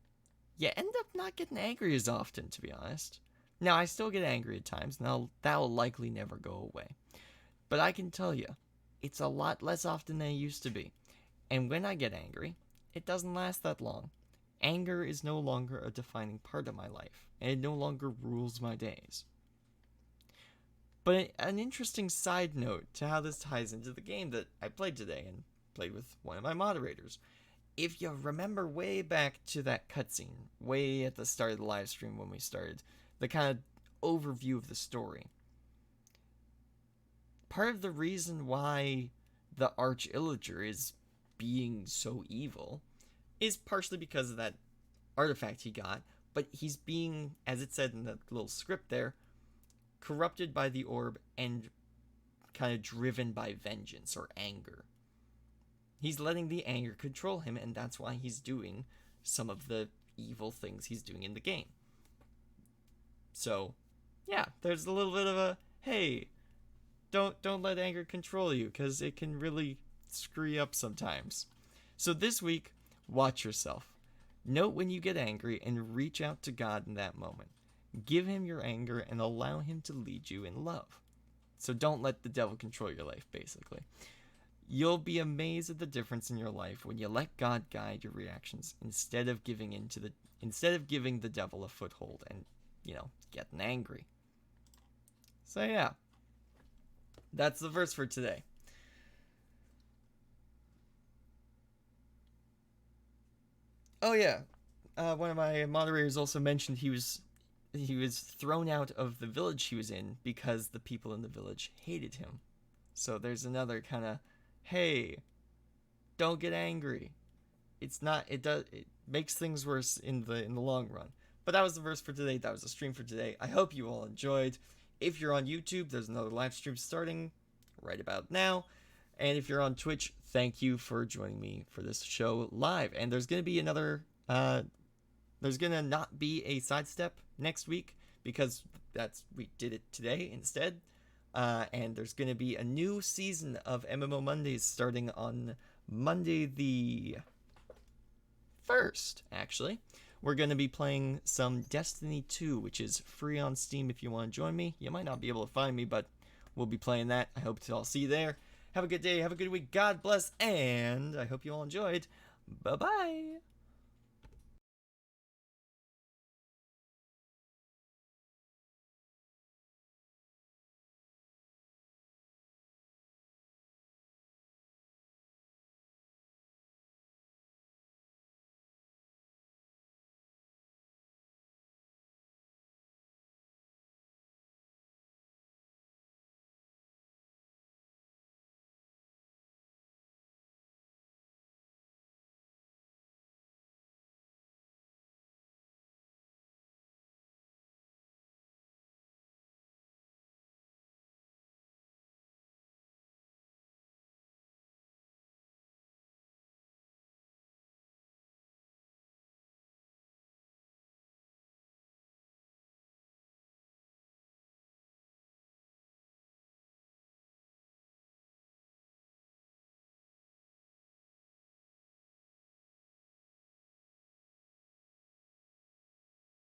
You end up not getting angry as often, to be honest. Now, I still get angry at times, and that'll likely never go away. But I can tell you, it's a lot less often than it used to be. And when I get angry, it doesn't last that long. Anger is no longer a defining part of my life, and it no longer rules my days. But an interesting side note to how this ties into the game that I played today, and played with one of my moderators. If you remember way back to that cutscene, way at the start of the live stream when we started, the kind of overview of the story, part of the reason why the Arch Illager is being so evil is partially because of that artifact he got, but he's being, as it said in the little script there, corrupted by the orb and kind of driven by vengeance or anger. He's letting the anger control him, and that's why he's doing some of the evil things he's doing in the game. So, yeah, there's a little bit of a, hey, don't let anger control you, because it can really screw you up sometimes. So this week, watch yourself. Note when you get angry and reach out to God in that moment. Give Him your anger and allow Him to lead you in love. So don't let the devil control your life, basically. You'll be amazed at the difference in your life when you let God guide your reactions instead of giving the devil a foothold and, getting angry. So yeah, that's the verse for today. Oh yeah, one of my moderators also mentioned he was thrown out of the village he was in because the people in the village hated him. So there's another kind of, hey, don't get angry. It makes things worse in the long run. But that was the verse for today. That was the stream for today. I hope you all enjoyed. If you're on YouTube, there's another live stream starting right about now. And if you're on Twitch, thank you for joining me for this show live. And there's going to be there's going to not be a sidestep next week because we did it today instead. And there's going to be a new season of MMO Mondays starting on Monday the 1st, actually. We're going to be playing some Destiny 2, which is free on Steam if you want to join me. You might not be able to find me, but we'll be playing that. I hope to all see you there. Have a good day, have a good week, God bless, and I hope you all enjoyed. Bye-bye!